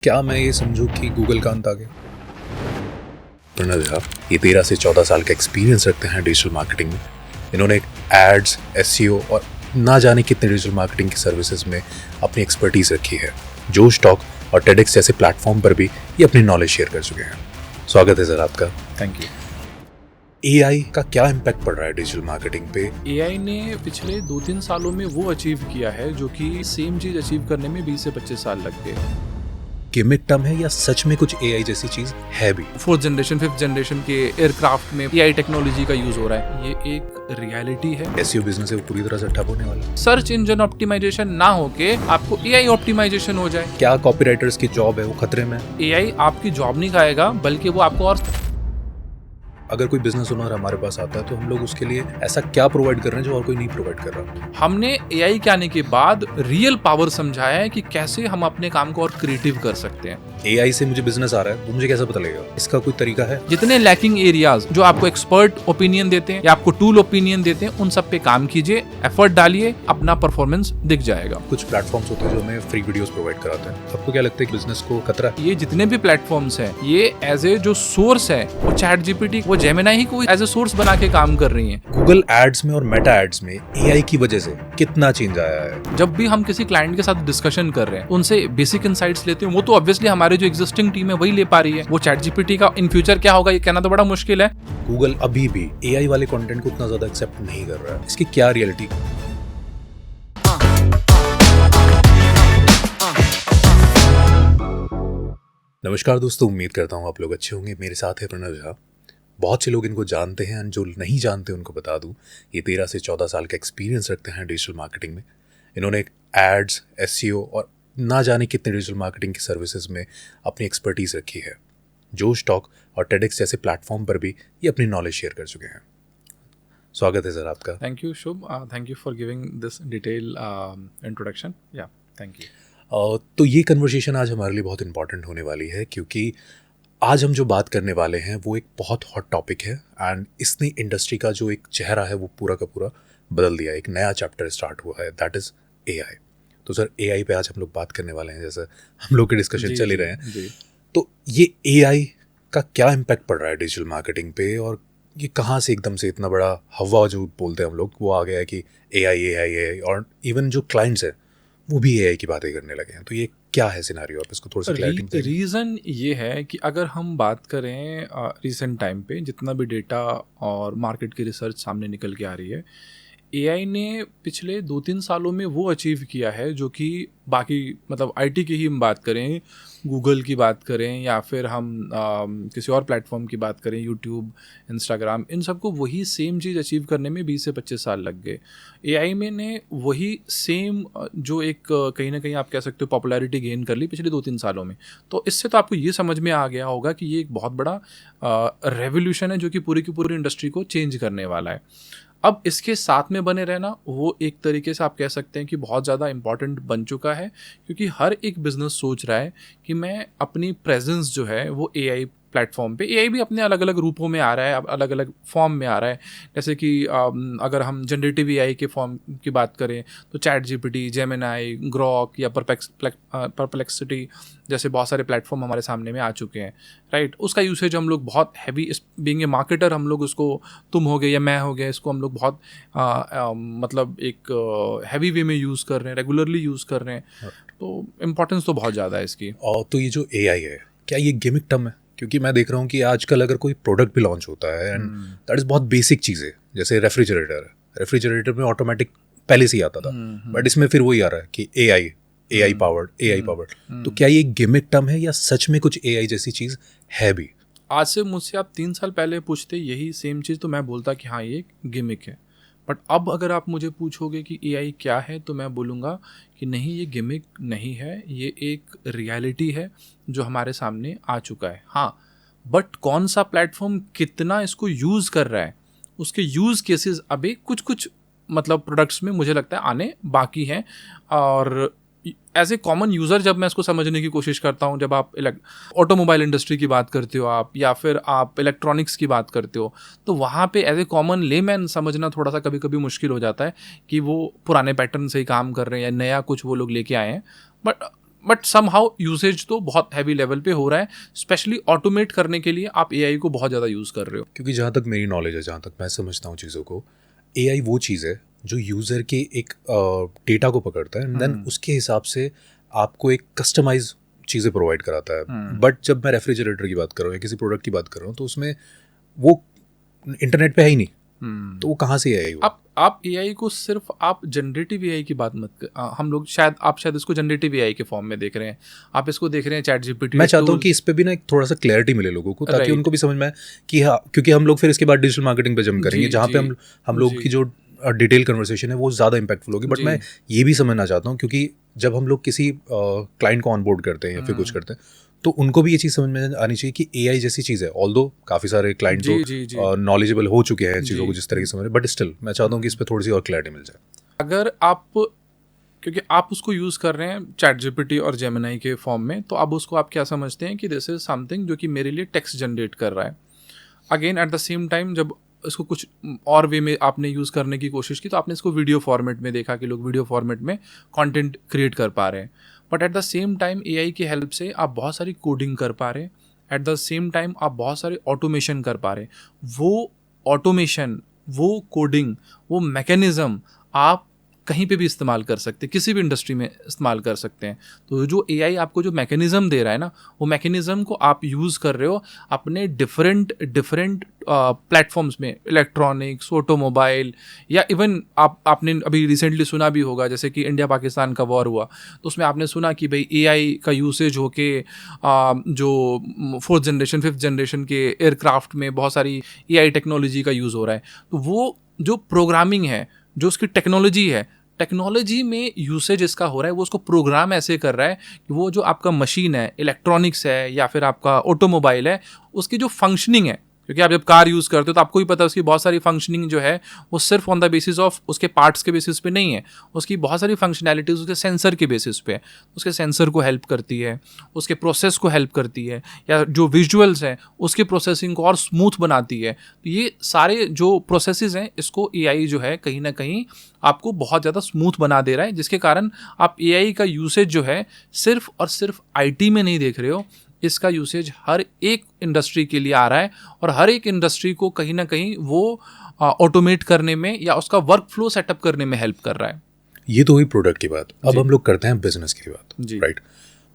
क्या मैं ये समझूं कि गूगल का अंत आ गया? प्रणव झा ये 13 से 14 साल का एक्सपीरियंस रखते हैं डिजिटल मार्केटिंग में। इन्होंने एड्स, एसईओ और ना जाने कितने डिजिटल मार्केटिंग की सर्विसेज में अपनी एक्सपर्टीज रखी है। जोश टॉक और टेडेक्स जैसे प्लेटफॉर्म पर भी ये अपनी नॉलेज शेयर कर चुके हैं। स्वागत है सर आपका। Thank you. एआई का क्या इम्पैक्ट पड़ रहा है डिजिटल मार्केटिंग पे? एआई ने पिछले 2-3 सालों में वो अचीव किया है जो कि सेम चीज अचीव करने में 20 से 25 साल लग गए। गिमिक टर्म है या सच में कुछ एआई जैसी चीज है भी? 4th जनरेशन 5th जनरेशन के एयरक्राफ्ट में एआई टेक्नोलॉजी का यूज हो रहा है। ये एक रियलिटी है। एसईओ बिजनेस है वो पूरी तरह से ठप होने वाला है। सर्च इंजन ऑप्टिमाइजेशन ना होके आपको एआई ऑप्टिमाइजेशन हो जाए। क्या कॉपीराइटर्स की जॉब है वो खतरे में? एआई आपकी जॉब नहीं खाएगा बल्कि वो आपको और अगर कोई बिजनेस ओनर हमारे पास आता है तो हम लोग उसके लिए ऐसा क्या प्रोवाइड कर रहे हैं जो और कोई नहीं प्रोवाइड कर रहा? हमने एआई के आने के बाद रियल पावर समझाया है कि कैसे हम अपने काम को और क्रिएटिव कर सकते हैं। एआई से मुझे बिजनेस आ रहा है वो मुझे कैसे पता लगेगा? इसका कोई तरीका है? जितने लैकिंग एरियाज जो आपको एक्सपर्ट ओपिनियन देते हैं या आपको टूल ओपिनियन देते हैं उन सब पे काम कीजिए, एफर्ट डालिए, अपना परफॉर्मेंस दिख जाएगा। कुछ प्लेटफॉर्म्स होते हैं जो हमें फ्री वीडियोस प्रोवाइड कराते हैं। आपको क्या लगता है कि बिजनेस को खतरा है? ये जितने भी प्लेटफॉर्म्स हैं ये एज ए जो सोर्स है वो चैट जीपीटी, वो जेमिनाई ही को एज ए सोर्स बना के काम कर रही हैं। गूगल एड्स में और मेटा एड्स में एआई की वजह से कितना चेंज आया है? जब भी हम किसी क्लाइंट के साथ डिस्कशन कर रहे हैं उनसे बेसिक इनसाइट्स लेते हैं, वो तो ऑब्वियसली हमारे जो एग्जिस्टिंग टीम है वही ले पा रही है। वो चैट जीपीटी का इन फ्यूचर क्या होगा ये कहना तो बड़ा मुश्किल है। गूगल अभी भी एआई वाले कंटेंट को उतना ज्यादा एक्सेप्ट नहीं कर रहा है। इसकी क्या रियलिटी? नमस्कार दोस्तों, उम्मीद करता हूँ आप लोग अच्छे होंगे। मेरे साथ है प्रणव झा। बहुत से लोग इनको जानते हैं, जो नहीं जानते उनको बता दूं, ये 13 से 14 साल का एक्सपीरियंस रखते हैं डिजिटल मार्केटिंग में। इन्होंने एड्स, एसईओ और ना जाने कितने डिजिटल मार्केटिंग की सर्विसेज में अपनी एक्सपर्टीज रखी है। जोश टॉक और टेडेक्स जैसे प्लेटफॉर्म पर भी ये अपनी नॉलेज शेयर कर चुके हैं। स्वागत है सर आपका। Thank you Shubh, thank you for giving this detail introduction. या थैंक यू। तो ये कन्वर्सेशन आज हमारे लिए बहुत इंपॉर्टेंट होने वाली है क्योंकि आज हम जो बात करने वाले हैं वो एक बहुत हॉट टॉपिक है एंड इसने इंडस्ट्री का जो एक चेहरा है वो पूरा का पूरा बदल दिया। एक नया चैप्टर स्टार्ट हुआ है, दैट इज़ एआई। तो सर एआई पे आज हम लोग बात करने वाले हैं, जैसे हम लोग के डिस्कशन चल ही रहे हैं। तो ये एआई का क्या इम्पैक्ट पड़ रहा है डिजिटल मार्केटिंग पे, और ये कहाँ से एकदम से इतना बड़ा हवा जो बोलते हैं हम लोग वो आ गया है कि एआई एआई एआई, और इवन जो क्लाइंट्स हैं वो भी एआई की बातें करने लगे हैं। तो ये क्या है सिनेरियो? आप इसको थोड़ा सा क्लैरिटी। रीज़न ये है कि अगर हम बात करें रिसेंट टाइम पे जितना भी डेटा और मार्केट की रिसर्च सामने निकल के आ रही है, एआई ने पिछले 2-3 सालों में वो अचीव किया है जो कि बाकी मतलब आईटी की ही हम बात करें, गूगल की बात करें या फिर हम किसी और प्लेटफॉर्म की बात करें, यूट्यूब, इंस्टाग्राम, इन सबको वही सेम चीज़ अचीव करने में 20 से 25 साल लग गए। एआई में ने वही सेम जो एक कहीं ना कहीं आप कह सकते हो पॉपुलैरिटी गेन कर ली पिछले 2-3 सालों में। तो इससे तो आपको ये समझ में आ गया होगा कि ये एक बहुत बड़ा रेवोल्यूशन है जो कि पूरी की पूरी इंडस्ट्री को चेंज करने वाला है। अब इसके साथ में बने रहना वो एक तरीके से आप कह सकते हैं कि बहुत ज़्यादा इम्पॉर्टेंट बन चुका है, क्योंकि हर एक बिजनेस सोच रहा है कि मैं अपनी प्रेजेंस जो है वो एआई प्लेटफॉर्म पे, एआई भी अपने अलग अलग रूपों में आ रहा है, अलग अलग फॉर्म में आ रहा है। जैसे कि अगर हम जनरेटिव एआई के फॉर्म की बात करें तो चैट जीपीटी, जेमिनाई, ग्रॉक या परप्लेक्सिटी जैसे बहुत सारे प्लेटफॉर्म हमारे सामने में आ चुके हैं, राइट। उसका यूसेज हम लोग बहुत हैवी, बीइंग ए मार्केटर हम लोग उसको, तुम हो गए या मैं हो गया, इसको हम लोग बहुत मतलब एक हैवी वे में यूज़ कर रहे हैं, रेगुलरली यूज़ कर रहे हैं। तो इम्पोर्टेंस तो बहुत ज़्यादा है इसकी। और तो ये जो एआई है क्या ये गिमिक टर्म है? क्योंकि मैं देख रहा हूँ कि आजकल अगर कोई प्रोडक्ट भी लॉन्च होता है एंड दैट इज बहुत बेसिक चीज़ें, जैसे रेफ्रिजरेटर में ऑटोमेटिक पहले से ही आता था, बट इसमें फिर वही आ रहा है कि एआई पावर्ड। तो क्या ये गिमिक टर्म है या सच में कुछ एआई जैसी चीज़ है भी? आज से मुझसे आप 3 साल पहले पूछते यही सेम चीज़ तो मैं बोलता कि हाँ ये एक गिमिक है। बट अब अगर आप मुझे पूछोगे कि एआई क्या है तो मैं बोलूँगा कि नहीं, ये गिमिक नहीं है, ये एक रियलिटी है जो हमारे सामने आ चुका है। हाँ, बट कौन सा प्लेटफॉर्म कितना इसको यूज़ कर रहा है, उसके यूज़ केसेस अभी कुछ मतलब प्रोडक्ट्स में मुझे लगता है आने बाकी हैं। और एज ए कॉमन यूज़र जब मैं इसको समझने की कोशिश करता हूँ, जब आप ऑटोमोबाइल इंडस्ट्री की बात करते हो आप, या फिर आप इलेक्ट्रॉनिक्स की बात करते हो, तो वहाँ पे एज ए कॉमन लेमैन समझना थोड़ा सा कभी कभी मुश्किल हो जाता है कि वो पुराने पैटर्न से ही काम कर रहे हैं या नया कुछ वो लोग लेके आए हैं। बट बट समहाउ यूसेज तो बहुत हैवी लेवल पे हो रहा है, स्पेशली ऑटोमेट करने के लिए आप एआई को बहुत ज़्यादा यूज़ कर रहे हो। क्योंकि जहाँ तक मेरी नॉलेज है, जहाँ तक मैं समझता हूँ चीज़ों को, एआई वो चीज़ है जो यूज़र के एक डेटा को पकड़ता है एंड देन उसके हिसाब से आपको एक कस्टमाइज चीज़ें प्रोवाइड कराता है। बट जब मैं रेफ्रिजरेटर की बात कर रहा हूँ या किसी प्रोडक्ट की बात कर रहा हूँ, तो उसमें वो इंटरनेट पे है ही नहीं, तो वो कहाँ से एआई? आप एआई को सिर्फ आप जनरेटिव एआई की बात मत कर, हम लोग आप शायद इसको जनरेटिव एआई के फॉर्म में देख रहे हैं, आप इसको देख रहे हैं चैट जीपीटी। मैं चाहता हूँ कि इस पे भी ना एक थोड़ा सा क्लैरिटी मिले लोगों को, ताकि उनको भी समझ में आए कि हाँ, क्योंकि हम लोग फिर इसके बाद डिजिटल मार्केटिंग पे जम करेंगे, जहाँ पे हम लोग की जो डिटेल कन्वर्सेशन है वो ज़्यादा इम्पैक्टफुल होगी। बट मैं ये भी समझना चाहता हूँ, क्योंकि जब हम लोग किसी क्लाइंट को ऑनबोर्ड करते हैं या फिर कुछ करते हैं, तो उनको भी ये चीज़ समझ में आनी चाहिए कि एआई जैसी चीज़ है, ऑल्दो काफ़ी सारे क्लाइंट जो नॉलेजेबल हो चुके हैं चीज़ों को जिस तरह से समझ, बट स्टिल मैं चाहता हूँ कि इस पर थोड़ी सी और क्लैरिटी मिल जाए। अगर आप, क्योंकि आप उसको यूज़ कर रहे हैं चैट जीपीटी और जेमिनी के फॉर्म में, तो अब उसको आप क्या समझते हैं कि दिस इज़ समथिंग जो कि मेरे लिए टेक्स्ट जनरेट कर रहा है। Again at the same time जब इसको कुछ और वे में आपने यूज़ करने की कोशिश की, तो आपने इसको वीडियो फॉर्मेट में देखा कि लोग वीडियो फॉर्मेट में कंटेंट क्रिएट कर पा रहे हैं। But at the same time AI की हेल्प से आप बहुत सारी कोडिंग कर पा रहे हैं, एट द सेम टाइम आप बहुत सारे ऑटोमेशन कर पा रहे हैं। वो ऑटोमेशन, वो कोडिंग, वो मैकेनिज़्म आप कहीं पे भी इस्तेमाल कर सकते हैं, किसी भी इंडस्ट्री में इस्तेमाल कर सकते हैं। तो जो एआई आपको जो मैकेनिज़्म दे रहा है ना, वो मैकेनिज़्म को आप यूज़ कर रहे हो अपने डिफरेंट प्लेटफॉर्म्स में, इलेक्ट्रॉनिक्स, ऑटोमोबाइल, या इवन आपने अभी रिसेंटली सुना भी होगा, जैसे कि इंडिया पाकिस्तान का वॉर हुआ, तो उसमें आपने सुना कि भाई एआई का यूसेज होके जो 4th जनरेशन 5th जनरेशन के एयरक्राफ्ट में बहुत सारी एआई टेक्नोलॉजी का यूज़ हो रहा है। तो वो जो प्रोग्रामिंग है, जो उसकी टेक्नोलॉजी है, टेक्नोलॉजी में यूसेज इसका हो रहा है, वो उसको प्रोग्राम ऐसे कर रहा है कि वो जो आपका मशीन है, इलेक्ट्रॉनिक्स है या फिर आपका ऑटोमोबाइल है, उसकी जो फंक्शनिंग है, क्योंकि आप जब कार यूज़ करते हो तो आपको ही पता है उसकी बहुत सारी फंक्शनिंग जो है वो सिर्फ ऑन द बेसिस ऑफ उसके पार्ट्स के बेसिस पे नहीं है, उसकी बहुत सारी फंक्शनैलिटीज उसके सेंसर के बेसिस पे है। उसके सेंसर को हेल्प करती है, उसके प्रोसेस को हेल्प करती है, या जो विजुअल्स हैं उसके प्रोसेसिंग को और स्मूथ बनाती है। तो ये सारे जो प्रोसेसेस हैं, इसको एआई जो है कहीं ना कहीं आपको बहुत ज़्यादा स्मूथ बना दे रहा है, जिसके कारण आप एआई का यूसेज जो है सिर्फ और सिर्फ आईटी में नहीं देख रहे हो, इसका यूसेज हर एक इंडस्ट्री के लिए आ रहा है, और हर एक इंडस्ट्री को कहीं ना कहीं वो ऑटोमेट करने में या उसका वर्क फ्लो सेटअप करने में हेल्प कर रहा है। ये तो हुई प्रोडक्ट की बात। अब हम लोग करते हैं बिजनेस की बात, राइट?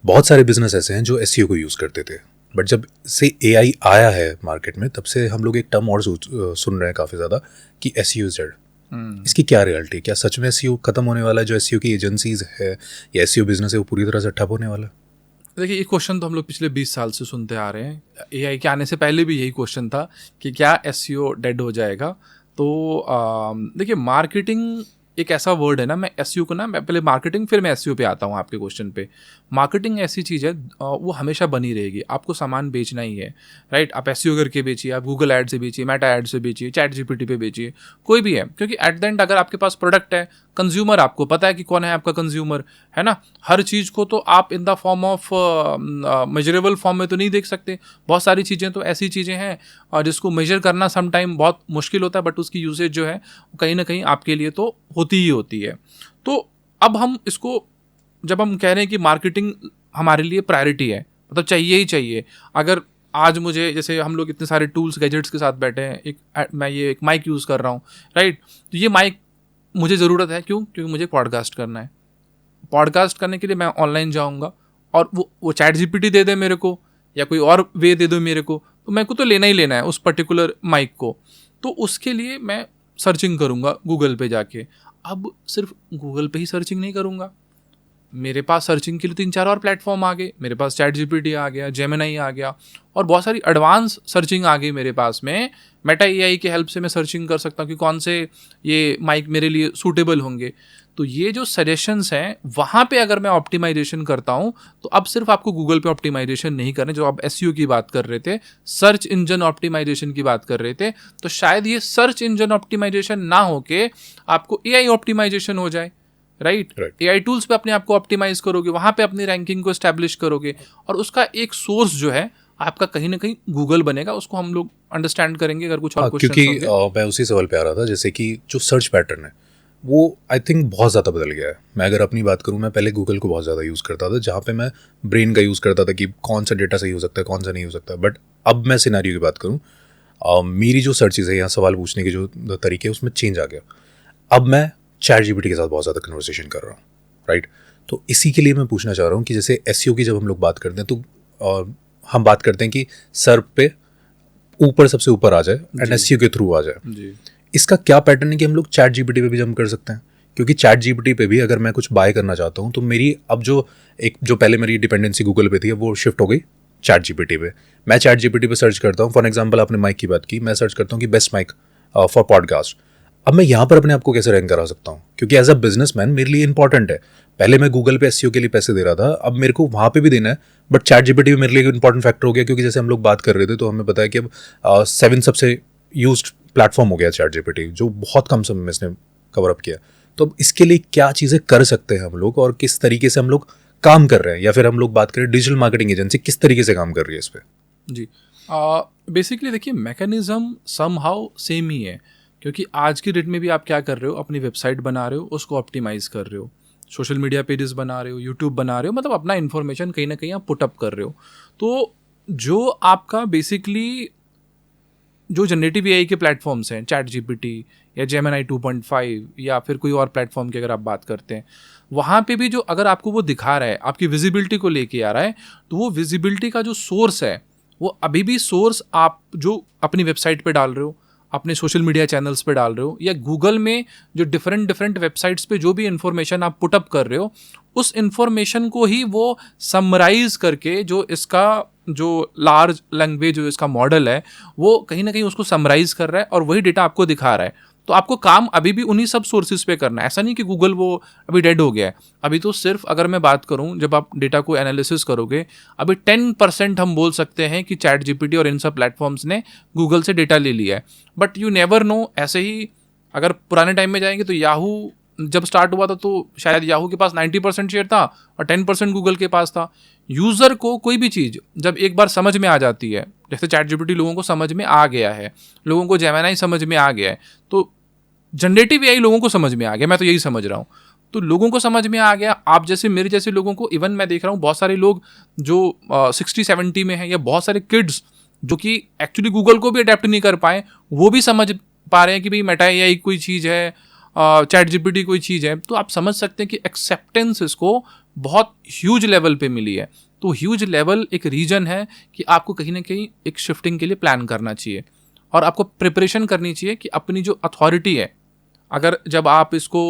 बहुत सारे बिजनेस ऐसे हैं जो एसईओ को यूज़ करते थे, बट जब से एआई आया है मार्केट में, तब से हम लोग एक टर्म और सुन रहे हैं काफ़ी ज़्यादा कि एसईओ इज डेड। इसकी क्या रियलिटी? क्या सच में एसईओ खत्म होने वाला है? जो एसईओ की एजेंसीज है या एसईओ बिजनेस है, वो पूरी तरह से ठप होने वाला है? देखिए, ये क्वेश्चन तो हम लोग पिछले 20 साल से सुनते आ रहे हैं। एआई के आने से पहले भी यही क्वेश्चन था कि क्या एसईओ डेड हो जाएगा। तो देखिए, मार्केटिंग एक ऐसा वर्ड है ना, मैं एसईओ को ना, मैं पहले मार्केटिंग फिर मैं एसईओ पे आता हूँ आपके क्वेश्चन पे। मार्केटिंग ऐसी चीज़ है, वो हमेशा बनी रहेगी। आपको सामान बेचना ही है, राइट? आप एसईओ करके बेचिए, आप गूगल ऐड से बेचिए, मेटा ऐड से बेचिए, चैट जीपीटी पे बेचिए, कोई भी है। क्योंकि एट द एंड अगर आपके पास प्रोडक्ट है, कंज्यूमर आपको पता है कि कौन है आपका कंज्यूमर, है ना? हर चीज़ को तो आप in the form of measurable form में तो नहीं देख सकते। बहुत सारी चीज़ें तो ऐसी चीज़ें हैं जिसको मेजर करना सम टाइम बहुत मुश्किल होता है, बट उसकी यूसेज जो है कहीं ना कहीं आपके लिए तो होती ही होती है। तो अब हम इसको, जब हम कह रहे हैं कि मार्केटिंग हमारे लिए प्रायोरिटी है, मतलब चाहिए ही चाहिए। अगर आज मुझे, जैसे हम लोग इतने सारे टूल्स गैजेट्स के साथ बैठे हैं, मैं ये एक माइक यूज़ कर रहा हूँ, राइट? तो ये माइक मुझे ज़रूरत है, क्यों? क्योंकि मुझे पॉडकास्ट करना है। पॉडकास्ट करने के लिए मैं ऑनलाइन जाऊँगा और वो चैट जीपीटी दे दे मेरे को, या कोई और वे दे दो मेरे को, तो मेरे को तो लेना ही लेना है उस पर्टिकुलर माइक को। तो उसके लिए मैं सर्चिंग करूँगा गूगल पे जाके। अब सिर्फ गूगल पे ही सर्चिंग नहीं करूँगा, मेरे पास सर्चिंग के लिए 3-4 और प्लेटफॉर्म आ गए। मेरे पास चैट जीपीटी आ गया, जेमिनी आ गया, और बहुत सारी एडवांस सर्चिंग आ गई मेरे पास में। मेटा एआई की हेल्प से मैं सर्चिंग कर सकता हूँ कि कौन से ये माइक मेरे लिए सूटेबल होंगे। तो ये जो सजेशंस हैं, वहाँ पे अगर मैं ऑप्टिमाइजेशन करता हूँ, तो अब सिर्फ आपको गूगल पे ऑप्टिमाइजेशन नहीं करने, जो आप एसईओ की बात कर रहे थे, सर्च इंजन ऑप्टिमाइजेशन की बात कर रहे थे, तो शायद ये सर्च इंजन ऑप्टिमाइजेशन ना होके आपको एआई ऑप्टिमाइजेशन हो जाए, राइट? एआई टूल्स पे अपने आप को ऑप्टिमाइज करोगे, वहाँ पे अपनी रैंकिंग को एस्टैब्लिश करोगे, और उसका एक सोर्स जो है आपका कहीं ना कहीं गूगल बनेगा। उसको हम लोग अंडरस्टैंड करेंगे अगर कुछ और क्वेश्चन क्योंकि मैं उसी सवाल पे आ रहा था, जैसे कि जो सर्च पैटर्न है, वो आई थिंक बहुत ज़्यादा बदल गया है। मैं अगर अपनी बात करूँ, मैं पहले गूगल को बहुत ज़्यादा यूज़ करता था, जहाँ पे मैं ब्रेन का यूज़ करता था कि कौन सा डेटा सही हो सकता है, कौन सा नहीं हो सकता। बट अब मैं सिनेरियो की बात करूँ, मेरी जो सर्चेज है या सवाल पूछने के जो तरीके हैं उसमें चेंज आ गया। अब मैं चैट जीपीटी के साथ बहुत ज़्यादा कन्वर्सेशन कर रहा हूँ, राइट। तो इसी के लिए मैं पूछना चाह रहा हूँ कि जैसे एसईओ की जब हम लोग बात करते हैं तो हम बात करते हैं कि सर्व पे ऊपर सबसे ऊपर आ जाए एंड एसईओ के थ्रू आ जाए। जी इसका क्या पैटर्न है कि हम लोग चैट जीपीटी पे भी जंप कर सकते हैं? क्योंकि चैट जीपीटी पे भी अगर मैं कुछ बाय करना चाहता हूँ तो मेरी अब जो पहले मेरी डिपेंडेंसी गूगल पे थी, वो शिफ्ट हो गई चैट जीपीटी पे। मैं चैट जीपीटी पे सर्च करता हूँ, फॉर एग्जांपल आपने माइक की बात की, मैं सर्च करता हूँ कि बेस्ट माइक फॉर पॉडकास्ट। अब मैं यहाँ पर अपने आप को कैसे रैंक करा सकता हूँ? क्योंकि एज अ बिजनेसमैन मेरे लिए इंपॉर्टेंट है। पहले मैं गूगल पे एसईओ के लिए पैसे दे रहा था, अब मेरे को वहाँ पे भी देना है, बट चैट जीपीटी भी मेरे लिए एक इंपॉर्टेंट फैक्टर हो गया। क्योंकि जैसे हम लोग बात कर रहे थे तो हमें पता है कि अब 7 सबसे यूज्ड प्लेटफॉर्म हो गया चैट जीपीटी, जो बहुत कम समय में इसने कवर अप किया। तो अब इसके लिए क्या चीज़ें कर सकते हैं हम लोग, और किस तरीके से हम लोग काम कर रहे हैं, या फिर हम लोग बात करें डिजिटल मार्केटिंग एजेंसी किस तरीके से काम कर रही है इस पर? जी बेसिकली देखिए मैकेनिज्म सम हाउ सेम ही है, क्योंकि आज की डेट में भी आप क्या कर रहे हो, अपनी वेबसाइट बना रहे हो, उसको ऑप्टिमाइज कर रहे हो, सोशल मीडिया पेजेस बना रहे हो, यूट्यूब बना रहे हो, मतलब अपना इन्फॉर्मेशन कहीं ना कहीं आप पुटअप कर रहे हो। तो जो आपका बेसिकली जो जनरेटिव एआई के प्लेटफॉर्म्स हैं, चैट जीपीटी या जेमिनी 2.5 या फिर कोई और प्लेटफॉर्म की अगर आप बात करते हैं, वहाँ पे भी जो अगर आपको वो दिखा रहा है, आपकी विजिबिलिटी को लेके आ रहा है, तो वो विजिबिलिटी का जो सोर्स है वो अभी भी सोर्स आप जो अपनी वेबसाइट पे डाल रहे हो, अपने सोशल मीडिया चैनल्स पे डाल रहे हो, या गूगल में जो डिफरेंट डिफरेंट वेबसाइट्स पे जो भी इन्फॉर्मेशन आप पुटअप कर रहे हो, उस इन्फॉर्मेशन को ही वो समराइज करके जो इसका जो लार्ज लैंग्वेज जो इसका मॉडल है वो कहीं ना कहीं उसको समराइज कर रहा है और वही डेटा आपको दिखा रहा है। तो आपको काम अभी भी उन्हीं सब सोर्सेज पे करना है। ऐसा नहीं कि गूगल वो अभी डेड हो गया है। अभी तो सिर्फ अगर मैं बात करूं, जब आप डेटा को एनालिसिस करोगे, अभी 10% हम बोल सकते हैं कि चैट जीपीटी और इन सब प्लेटफॉर्म्स ने गूगल से डेटा ले लिया है। बट यू नेवर नो, ऐसे ही अगर पुराने टाइम में जाएंगे तो याहू जब स्टार्ट हुआ था तो शायद याहू के पास 90% शेयर था और 10% गूगल के पास था। यूज़र को कोई भी चीज़ जब एक बार समझ में आ जाती है, जैसे चैट जीपीटी लोगों को समझ में आ गया है, लोगों को जेमिनी समझ में आ गया है, तो जनरेटिव एआई लोगों को समझ में आ गया, मैं तो यही समझ रहा हूँ। तो लोगों को समझ में आ गया, आप जैसे मेरे जैसे लोगों को, इवन मैं देख रहा हूँ बहुत सारे लोग जो 60-70 में हैं, या बहुत सारे किड्स जो कि एक्चुअली गूगल को भी अडेप्ट नहीं कर पाए, वो भी समझ पा रहे हैं कि भाई मेटा एआई कोई चीज़ है, चैट जीपीटी कोई चीज़ है। तो आप समझ सकते हैं कि एक्सेप्टेंस इसको बहुत ह्यूज लेवल पे मिली है। तो ह्यूज लेवल एक रीजन है कि आपको कहीं ना कहीं एक शिफ्टिंग के लिए प्लान करना चाहिए और आपको प्रिपरेशन करनी चाहिए कि अपनी जो अथॉरिटी है, अगर जब आप इसको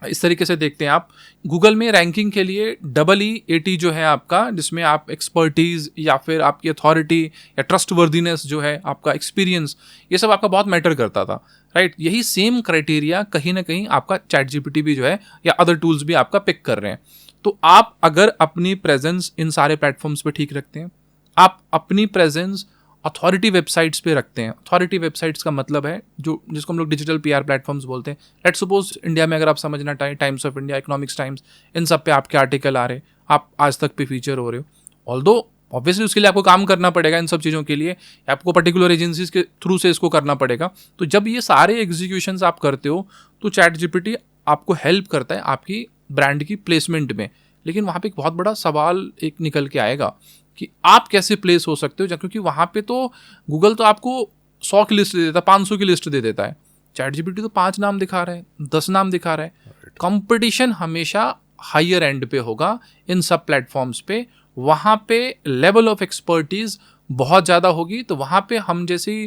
इस तरीके से देखते हैं, आप गूगल में रैंकिंग के लिए EE80 जो है आपका, जिसमें आप एक्सपर्टीज़ या फिर आपकी अथॉरिटी या ट्रस्ट वर्दीनेस जो है, आपका एक्सपीरियंस, ये सब आपका बहुत मैटर करता था, राइट। यही सेम क्राइटेरिया कहीं ना कहीं आपका चैट जीपीटी भी जो है या अदर टूल्स भी आपका पिक कर रहे हैं। तो आप अगर अपनी प्रेजेंस इन सारे प्लेटफॉर्म्स पे ठीक रखते हैं, आप अपनी प्रेजेंस अथॉरिटी वेबसाइट्स पे रखते हैं। अथॉरिटी वेबसाइट्स का मतलब है जो जिसको हम लोग डिजिटल पीआर प्लेटफॉर्म्स बोलते हैं। लेट्स सपोज इंडिया में अगर आप समझना चाहें, Times of India, Economics Times, इन सब पे आपके आर्टिकल आ रहे, आप आज तक पे फीचर हो रहे हो। ऑल्दो ऑब्वियसली उसके लिए आपको काम करना पड़ेगा, इन सब चीज़ों के लिए आपको पर्टिकुलर एजेंसीज के थ्रू से इसको करना पड़ेगा। तो जब ये सारे एग्जीक्यूशंस आप करते हो तो चैट जीपीटी आपको हेल्प करता है आपकी ब्रांड की प्लेसमेंट में। लेकिन वहाँ पे एक बहुत बड़ा सवाल एक निकल के आएगा कि आप कैसे प्लेस हो सकते हो, क्योंकि वहाँ पे तो गूगल तो आपको 100 की लिस्ट दे देता है, 500 की लिस्ट दे देता है। चैट जीपीटी तो 5 नाम दिखा रहा है, 10 नाम दिखा रहा है। कंपटीशन हमेशा हायर एंड पे होगा इन सब प्लेटफॉर्म्स पे, वहाँ पे लेवल ऑफ एक्सपर्टीज बहुत ज़्यादा होगी। तो वहाँ पे हम जैसी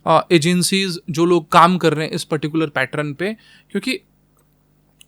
एजेंसीज जो लोग काम कर रहे हैं इस पर्टिकुलर पैटर्न पे, क्योंकि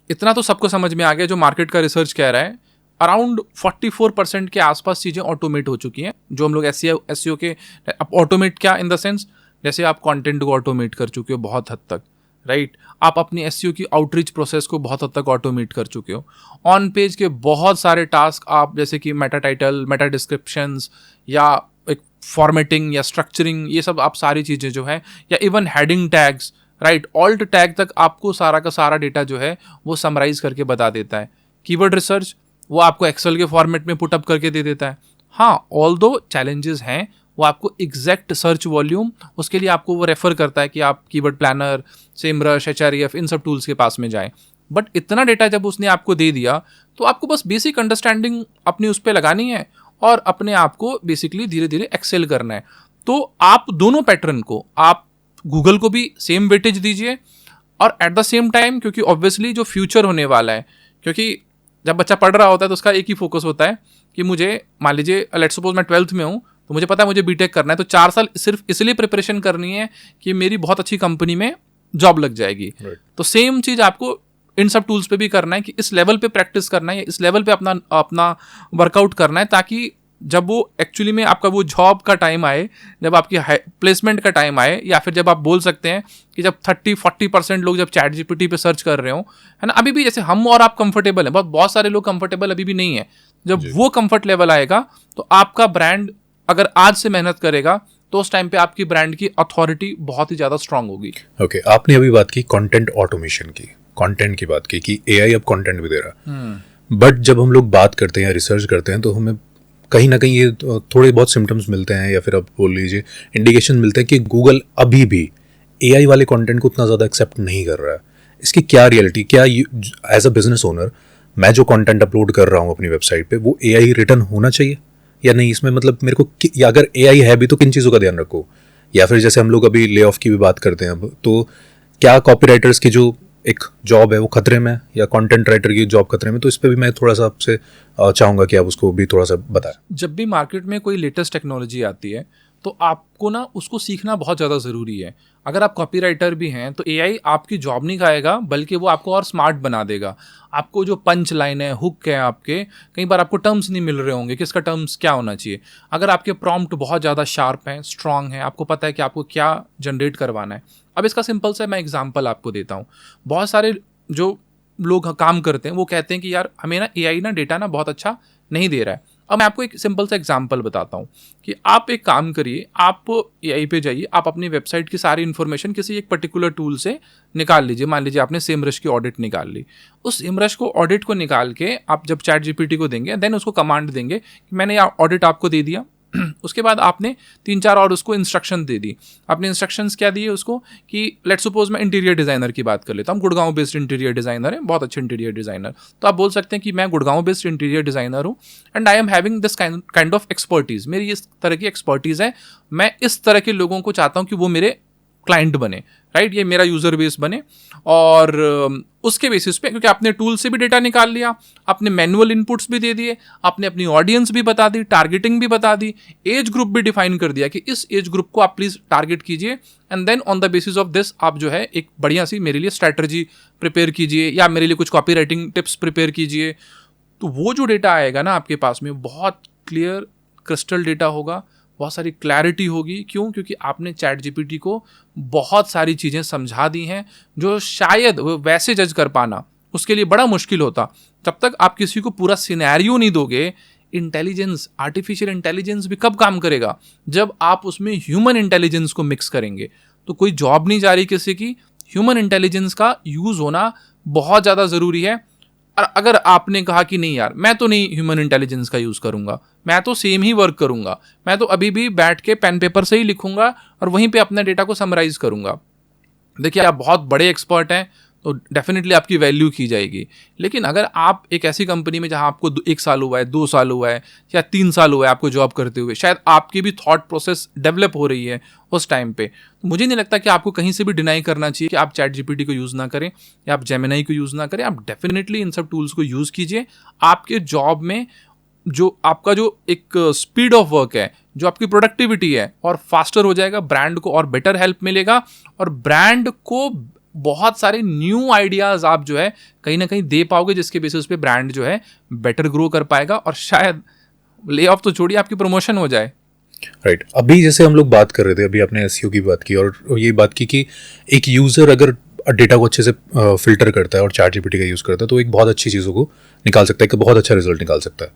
इतना तो सबको समझ में आ गया, जो मार्केट का रिसर्च कह रहा है अराउंड 44% के आसपास चीज़ें ऑटोमेट हो चुकी हैं। जो हम लोग एसईओ के, अब ऑटोमेट क्या इन द सेंस, जैसे आप कंटेंट को ऑटोमेट कर चुके हो बहुत हद तक, राइट। आप अपनी एसईओ की आउटरीच प्रोसेस को बहुत हद तक ऑटोमेट कर चुके हो। ऑन पेज के बहुत सारे टास्क आप, जैसे कि मेटा टाइटल, मेटा डिस्क्रिप्शंस, या एक फॉर्मेटिंग या स्ट्रक्चरिंग, ये सब आप सारी चीज़ें जो है, या even heading tags, right, alt tag तक आपको सारा का सारा डेटा जो है वो समराइज करके बता देता है। कीवर्ड रिसर्च वो आपको एक्सेल के फॉर्मेट में पुटअप करके दे देता है। हाँ, ऑल्दो चैलेंजेस हैं, वो आपको एग्जैक्ट सर्च वॉल्यूम, उसके लिए आपको वो रेफर करता है कि आप कीवर्ड प्लानर, सेमरश, HREF इन सब टूल्स के पास में जाएं। बट इतना डेटा जब उसने आपको दे दिया तो आपको बस बेसिक अंडरस्टैंडिंग अपनी उस पर लगानी है और अपने आप को बेसिकली धीरे धीरे एक्सेल करना है। तो आप दोनों पैटर्न को, आप गूगल को भी सेम वेटेज दीजिए और एट द सेम टाइम, क्योंकि ऑब्वियसली जो फ्यूचर होने वाला है, क्योंकि जब बच्चा पढ़ रहा होता है तो उसका एक ही फोकस होता है कि मुझे, मान लीजिए लेट्स सपोज मैं 12th में हूँ तो मुझे पता है मुझे बीटेक करना है, तो 4 साल सिर्फ इसलिए प्रिपरेशन करनी है कि मेरी बहुत अच्छी कंपनी में जॉब लग जाएगी। तो सेम चीज़ आपको इन सब टूल्स पे भी करना है कि इस लेवल पे प्रैक्टिस करना है, इस लेवल पे अपना वर्कआउट करना है, ताकि जब वो एक्चुअली में आपका वो जॉब का टाइम आए, जब आपकी प्लेसमेंट का टाइम आए, या फिर जब आप बोल सकते हैं कि जब 30-40% लोग जब चैट जीपीटी पे सर्च कर रहे हो, है ना, अभी भी जैसे हम और आप कंफर्टेबल हैं, बहुत सारे लोग कंफर्टेबल अभी भी नहीं है, जब वो कंफर्ट लेवल आएगा तो आपका ब्रांड अगर आज से मेहनत करेगा तो उस टाइम पे आपकी ब्रांड की अथॉरिटी बहुत ही ज़्यादा स्ट्रांग होगी। ओके, आपने अभी बात की कंटेंट ऑटोमेशन की, कंटेंट की बात की कि एआई अब कंटेंट भी दे रहा है। बट जब हम लोग बात करते हैं, रिसर्च करते हैं, तो हमें कहीं ना कहीं ये थोड़े बहुत सिम्टम्स मिलते हैं, या फिर आप बोल लीजिए इंडिकेशन मिलते हैं कि गूगल अभी भी एआई वाले कंटेंट को उतना ज़्यादा एक्सेप्ट नहीं कर रहा है। इसकी क्या रियलिटी, क्या एज अ बिजनेस ओनर मैं जो कंटेंट अपलोड कर रहा हूँ अपनी वेबसाइट पे वो एआई रिटर्न होना चाहिए या नहीं? इसमें मतलब मेरे को या अगर एआई है भी तो किन चीज़ों का ध्यान रखो? या फिर जैसे हम लोग अभी ले ऑफ की भी बात करते हैं अब, तो क्या कॉपीराइटर्स की जो एक जॉब है वो खतरे में, या कंटेंट राइटर की जॉब खतरे में? तो इस पे भी मैं थोड़ा सा आपसे चाहूँगा कि आप उसको भी थोड़ा सा बताएं। जब भी मार्केट में कोई लेटेस्ट टेक्नोलॉजी आती है तो आपको ना उसको सीखना बहुत ज़्यादा ज़रूरी है। अगर आप कॉपीराइटर भी हैं तो एआई आपकी जॉब नहीं खाएगा, बल्कि वो आपको और स्मार्ट बना देगा। आपको जो पंच लाइन है, हुक है आपके, कई बार आपको टर्म्स नहीं मिल रहे होंगे कि इसका टर्म्स क्या होना चाहिए। अगर आपके प्रॉम्प्ट बहुत ज़्यादा शार्प हैं, स्ट्रांग हैं, आपको पता है कि आपको क्या जनरेट करवाना है। अब इसका सिंपल सा मैं एग्जांपल आपको देता हूँ। बहुत सारे जो लोग काम करते हैं वो कहते हैं कि यार हमें ना एआई ना डेटा ना बहुत अच्छा नहीं दे रहा है। अब मैं आपको एक सिंपल सा एग्जांपल बताता हूँ कि आप एक काम करिए, आप एआई पे जाइए, आप अपनी वेबसाइट की सारी इन्फॉर्मेशन किसी एक पर्टिकुलर टूल से निकाल लीजिए। मान लीजिए आपने सेमरश की ऑडिट निकाल ली, उस सेमरश को ऑडिट को निकाल के आप जब चैट जीपीटी को देंगे, देन उसको कमांड देंगे कि मैंने ये ऑडिट आपको दे दिया। उसके बाद आपने 3-4 और उसको इंस्ट्रक्शन दे दी। आपने इंस्ट्रक्शंस क्या दिए उसको कि लेट्स सपोज मैं इंटीरियर डिज़ाइनर की बात कर लेता हूँ, गुड़गांव बेस्ड इंटीरियर डिज़ाइनर है, बहुत अच्छे इंटीरियर डिज़ाइनर। तो आप बोल सकते हैं कि मैं गुड़गांव बेस्ड इंटीरियर डिज़ाइनर हूँ and I am having this kind of expertise. मेरी इस तरह की एक्सपर्टीज़ है, मैं इस तरह के लोगों को चाहता हूँ कि वो मेरे क्लाइंट बने, राइट, ये मेरा यूज़र बेस बने। और उसके बेसिस पे, क्योंकि आपने टूल से भी डेटा निकाल लिया, आपने मैनुअल इनपुट्स भी दे दिए, आपने अपनी ऑडियंस भी बता दी, टारगेटिंग भी बता दी, एज ग्रुप भी डिफाइन कर दिया कि इस एज ग्रुप को आप प्लीज़ टारगेट कीजिए, and then on the basis of this आप जो है एक बढ़िया सी मेरे लिए स्ट्रैटेजी प्रिपेयर कीजिए या मेरे लिए कुछ कॉपी राइटिंग टिप्स प्रिपेयर कीजिए। तो वो जो डेटा आएगा ना आपके पास में, बहुत क्लियर क्रिस्टल डेटा होगा, बहुत सारी क्लैरिटी होगी। क्यों? क्योंकि आपने चैट जीपीटी को बहुत सारी चीज़ें समझा दी हैं जो शायद वो वैसे जज कर पाना उसके लिए बड़ा मुश्किल होता। जब तक आप किसी को पूरा सिनेरियो नहीं दोगे, इंटेलिजेंस, आर्टिफिशियल इंटेलिजेंस भी कब काम करेगा? जब आप उसमें ह्यूमन इंटेलिजेंस को मिक्स करेंगे। तो कोई जॉब नहीं जा रही किसी की, ह्यूमन इंटेलिजेंस का यूज़ होना बहुत ज़्यादा ज़रूरी है। और अगर आपने कहा कि नहीं यार मैं तो नहीं ह्यूमन इंटेलिजेंस का यूज़ करूँगा, मैं तो सेम ही वर्क करूँगा, मैं तो अभी भी बैठ के पेन पेपर से ही लिखूँगा और वहीं पे अपने डेटा को समराइज़ करूँगा, देखिए आप बहुत बड़े एक्सपर्ट हैं तो डेफिनेटली आपकी वैल्यू की जाएगी। लेकिन अगर आप एक ऐसी कंपनी में जहां आपको 1 साल हुआ है, 2 साल हुआ है या 3 साल हुआ है आपको जॉब करते हुए, शायद आपकी भी थॉट प्रोसेस डेवलप हो रही है उस टाइम पे, तो मुझे नहीं लगता कि आपको कहीं से भी डिनाई करना चाहिए कि आप चैट जीपीटी को यूज़ ना करें या आप जेमिनाई को यूज़ ना करें। आप डेफिनेटली इन सब टूल्स को यूज़ कीजिए। आपके जॉब में जो आपका जो एक स्पीड ऑफ वर्क है, जो आपकी प्रोडक्टिविटी है, और फास्टर हो जाएगा, ब्रांड को और बेटर हेल्प मिलेगा, और ब्रांड को बहुत सारे न्यू आइडियाज़ आप जो है कहीं ना कहीं दे पाओगे, जिसके बेसिस पे ब्रांड जो है बेटर ग्रो कर पाएगा और शायद ले ऑफ तो छोड़िए आपकी प्रमोशन हो जाए। राइट अभी जैसे हम लोग बात कर रहे थे, अभी आपने एसईओ की बात की और ये बात की कि एक यूज़र अगर डेटा को अच्छे से फिल्टर करता है और चैट जीपीटी का यूज़ करता है तो एक बहुत अच्छी चीज़ों को निकाल सकता है, एक बहुत अच्छा रिजल्ट निकाल सकता है।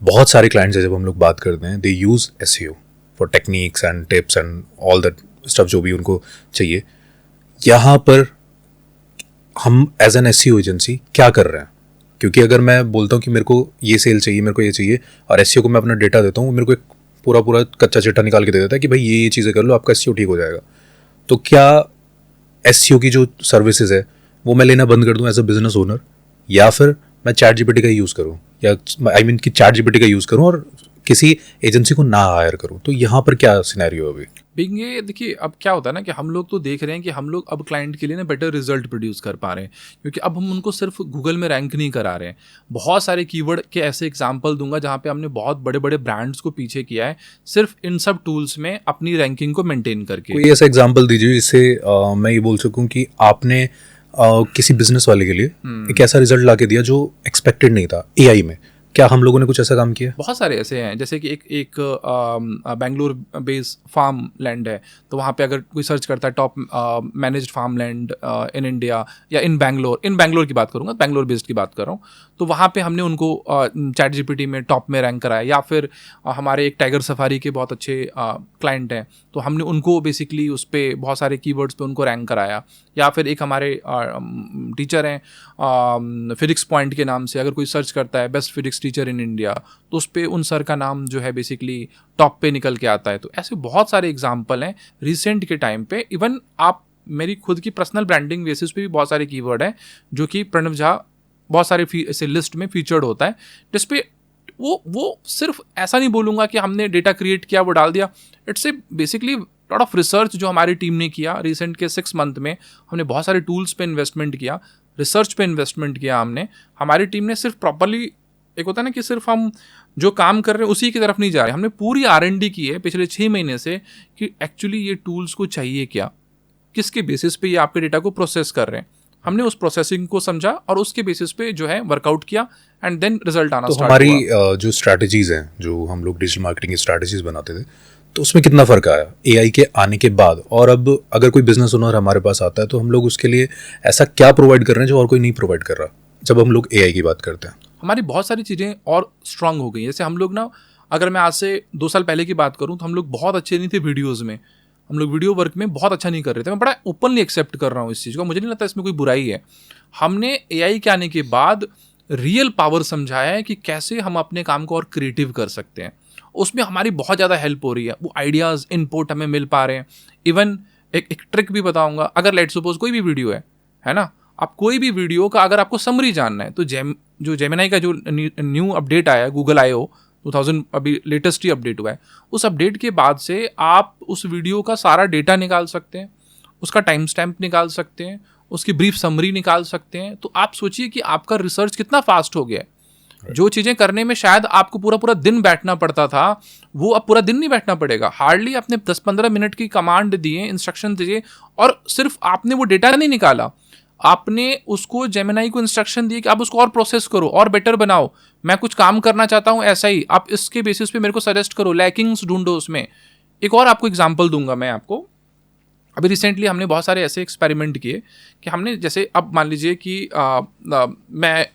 बहुत सारे क्लाइंट्स है जब हम लोग बात करते हैं, they use SEO for techniques and tips and all that stuff जो भी उनको चाहिए। यहाँ पर हम एज एन एसईओ एजेंसी क्या कर रहे हैं? क्योंकि अगर मैं बोलता हूँ कि मेरे को ये सेल चाहिए, मेरे को ये चाहिए, और एसईओ को मैं अपना डेटा देता हूँ, मेरे को एक पूरा पूरा कच्चा चिट्ठा निकाल के दे देता है कि भाई ये चीज़ें कर लो, आपका एसईओ ठीक हो जाएगा। तो क्या एसईओ की जो सर्विसेज है वो मैं लेना बंद कर दूं एज अ बिजनेस ओनर, या फिर मैं चैट जीपीटी का यूज़ करूं, या आई मीन कि चैट जीपीटी का यूज़ करूं और किसी एजेंसी को ना हायर करूं? तो यहाँ पर क्या सिनेरियो है अभी? बिंग ये देखिए, अब क्या होता है ना कि हम लोग तो देख रहे हैं कि हम लोग अब क्लाइंट के लिए ना बेटर रिजल्ट प्रोड्यूस कर पा रहे हैं, क्योंकि अब हम उनको सिर्फ गूगल में रैंक नहीं करा रहे हैं। बहुत सारे कीवर्ड के ऐसे एग्जांपल दूंगा जहाँ पे हमने बहुत बड़े बड़े ब्रांड्स को पीछे किया है सिर्फ इन सब टूल्स में अपनी रैंकिंग को मेंटेन करके। कोई ऐसा एग्जाम्पल दीजिए जिससे मैं ये बोल सकूं कि आपने किसी बिजनेस वाले के लिए एक ऐसा रिजल्ट ला के दिया जो एक्सपेक्टेड नहीं था एआई में। क्या हम लोगों ने कुछ ऐसा काम किया? बहुत सारे ऐसे हैं, जैसे कि एक बेंगलोर बेस्ड फार्म लैंड है, तो वहाँ पे अगर कोई सर्च करता है top managed farm land in India या इन बैंगलोर की बात करूँगा, बैंगलोर बेस्ड की बात कर रहा हूँ, तो वहाँ पे हमने उनको चैट जीपीटी में टॉप में रैंक कराया। या फिर हमारे एक टाइगर सफारी के बहुत अच्छे क्लाइंट हैं, तो हमने उनको बेसिकली उस पर बहुत सारे कीवर्ड्स पे उनको रैंक कराया। या फिर एक हमारे टीचर हैं फिजिक्स पॉइंट के नाम से, अगर कोई सर्च करता है best physics teacher in India, तो उस पर उन सर का नाम जो है बेसिकली टॉप पे निकल के आता है। तो ऐसे बहुत सारे एग्जाम्पल हैं रिसेंट के टाइम पे। इवन आप मेरी खुद की पर्सनल ब्रांडिंग बेसिस पे भी बहुत सारे कीवर्ड हैं जो कि प्रणव झा बहुत सारे ऐसे लिस्ट में फीचर्ड होता है, जिसपे वो सिर्फ ऐसा नहीं बोलूँगा कि हमने डेटा क्रिएट किया वो डाल दिया। It's a basically lot of research जो हमारी टीम ने किया रिसेंट के 6 मंथ में। हमने बहुत सारे टूल्स पे इन्वेस्टमेंट किया, रिसर्च पे इन्वेस्टमेंट किया हमने। हमारी टीम ने सिर्फ प्रॉपरली, एक होता है ना कि सिर्फ हम जो काम कर रहे हैं उसी की तरफ नहीं जा रहे, हमने पूरी R&D की है पिछले 6 महीने से कि एक्चुअली ये टूल्स को चाहिए क्या, किसके बेसिस पे ये आपके डेटा को प्रोसेस कर रहे हैं। हमने उस प्रोसेसिंग को समझा और उसके बेसिस पे जो है वर्कआउट किया एंड देन रिजल्ट आना स्टार्ट हुआ। तो हमारी जो स्ट्रैटेजीज हैं, जो हम लोग डिजिटल मार्केटिंग की स्ट्रैटेजीज बनाते थे, तो उसमें कितना फ़र्क आया एआई के आने के बाद? और अब अगर कोई बिजनेस ओनर हमारे पास आता है तो हम लोग उसके लिए ऐसा क्या प्रोवाइड कर रहे हैं जो और कोई नहीं प्रोवाइड कर रहा, जब हम लोग एआई की बात करते हैं? हमारी बहुत सारी चीज़ें और स्ट्रांग हो गई। जैसे हम लोग ना, अगर मैं आज से 2 साल पहले की बात करूं तो हम लोग बहुत अच्छे नहीं थे वीडियोज़ में, हम लोग वीडियो वर्क में बहुत अच्छा नहीं कर रहे थे। मैं बड़ा ओपनली एक्सेप्ट कर रहा हूँ इस चीज़ को, मुझे नहीं लगता इसमें कोई बुराई है। हमने एआई के आने के बाद रियल पावर समझाया है कि कैसे हम अपने काम को और क्रिएटिव कर सकते हैं। उसमें हमारी बहुत ज़्यादा हेल्प हो रही है, वो आइडियाज़ इनपुट हमें मिल पा रहे हैं। इवन एक ट्रिक भी बताऊंगा, अगर लेट्स सपोज कोई भी वीडियो है ना, आप कोई भी वीडियो का अगर आपको समरी जानना है तो जो जेमिनाई का जो न्यू अपडेट आया है गूगल I/O 2000, अभी लेटेस्ट ही अपडेट हुआ है, उस अपडेट के बाद से आप उस वीडियो का सारा डेटा निकाल सकते हैं, उसका टाइम स्टैम्प निकाल सकते हैं, उसकी ब्रीफ समरी निकाल सकते हैं। तो आप सोचिए कि आपका रिसर्च कितना फास्ट हो गया है। जो चीज़ें करने में शायद आपको पूरा पूरा दिन बैठना पड़ता था, वो अब पूरा दिन नहीं बैठना पड़ेगा। हार्डली आपने 10-15 मिनट की कमांड दिए, इंस्ट्रक्शन दिए, और सिर्फ आपने वो डेटा नहीं निकाला, आपने उसको जेमिनाई को इंस्ट्रक्शन दिए कि आप उसको और प्रोसेस करो और बेटर बनाओ, मैं कुछ काम करना चाहता हूँ ऐसा ही, आप इसके बेसिस पे मेरे को सजेस्ट करो, लैकिंग्स ढूंढो उसमें। एक और आपको एग्जांपल दूंगा मैं आपको। अभी रिसेंटली हमने बहुत सारे ऐसे एक्सपेरिमेंट किए कि हमने, जैसे अब मान लीजिए कि मैं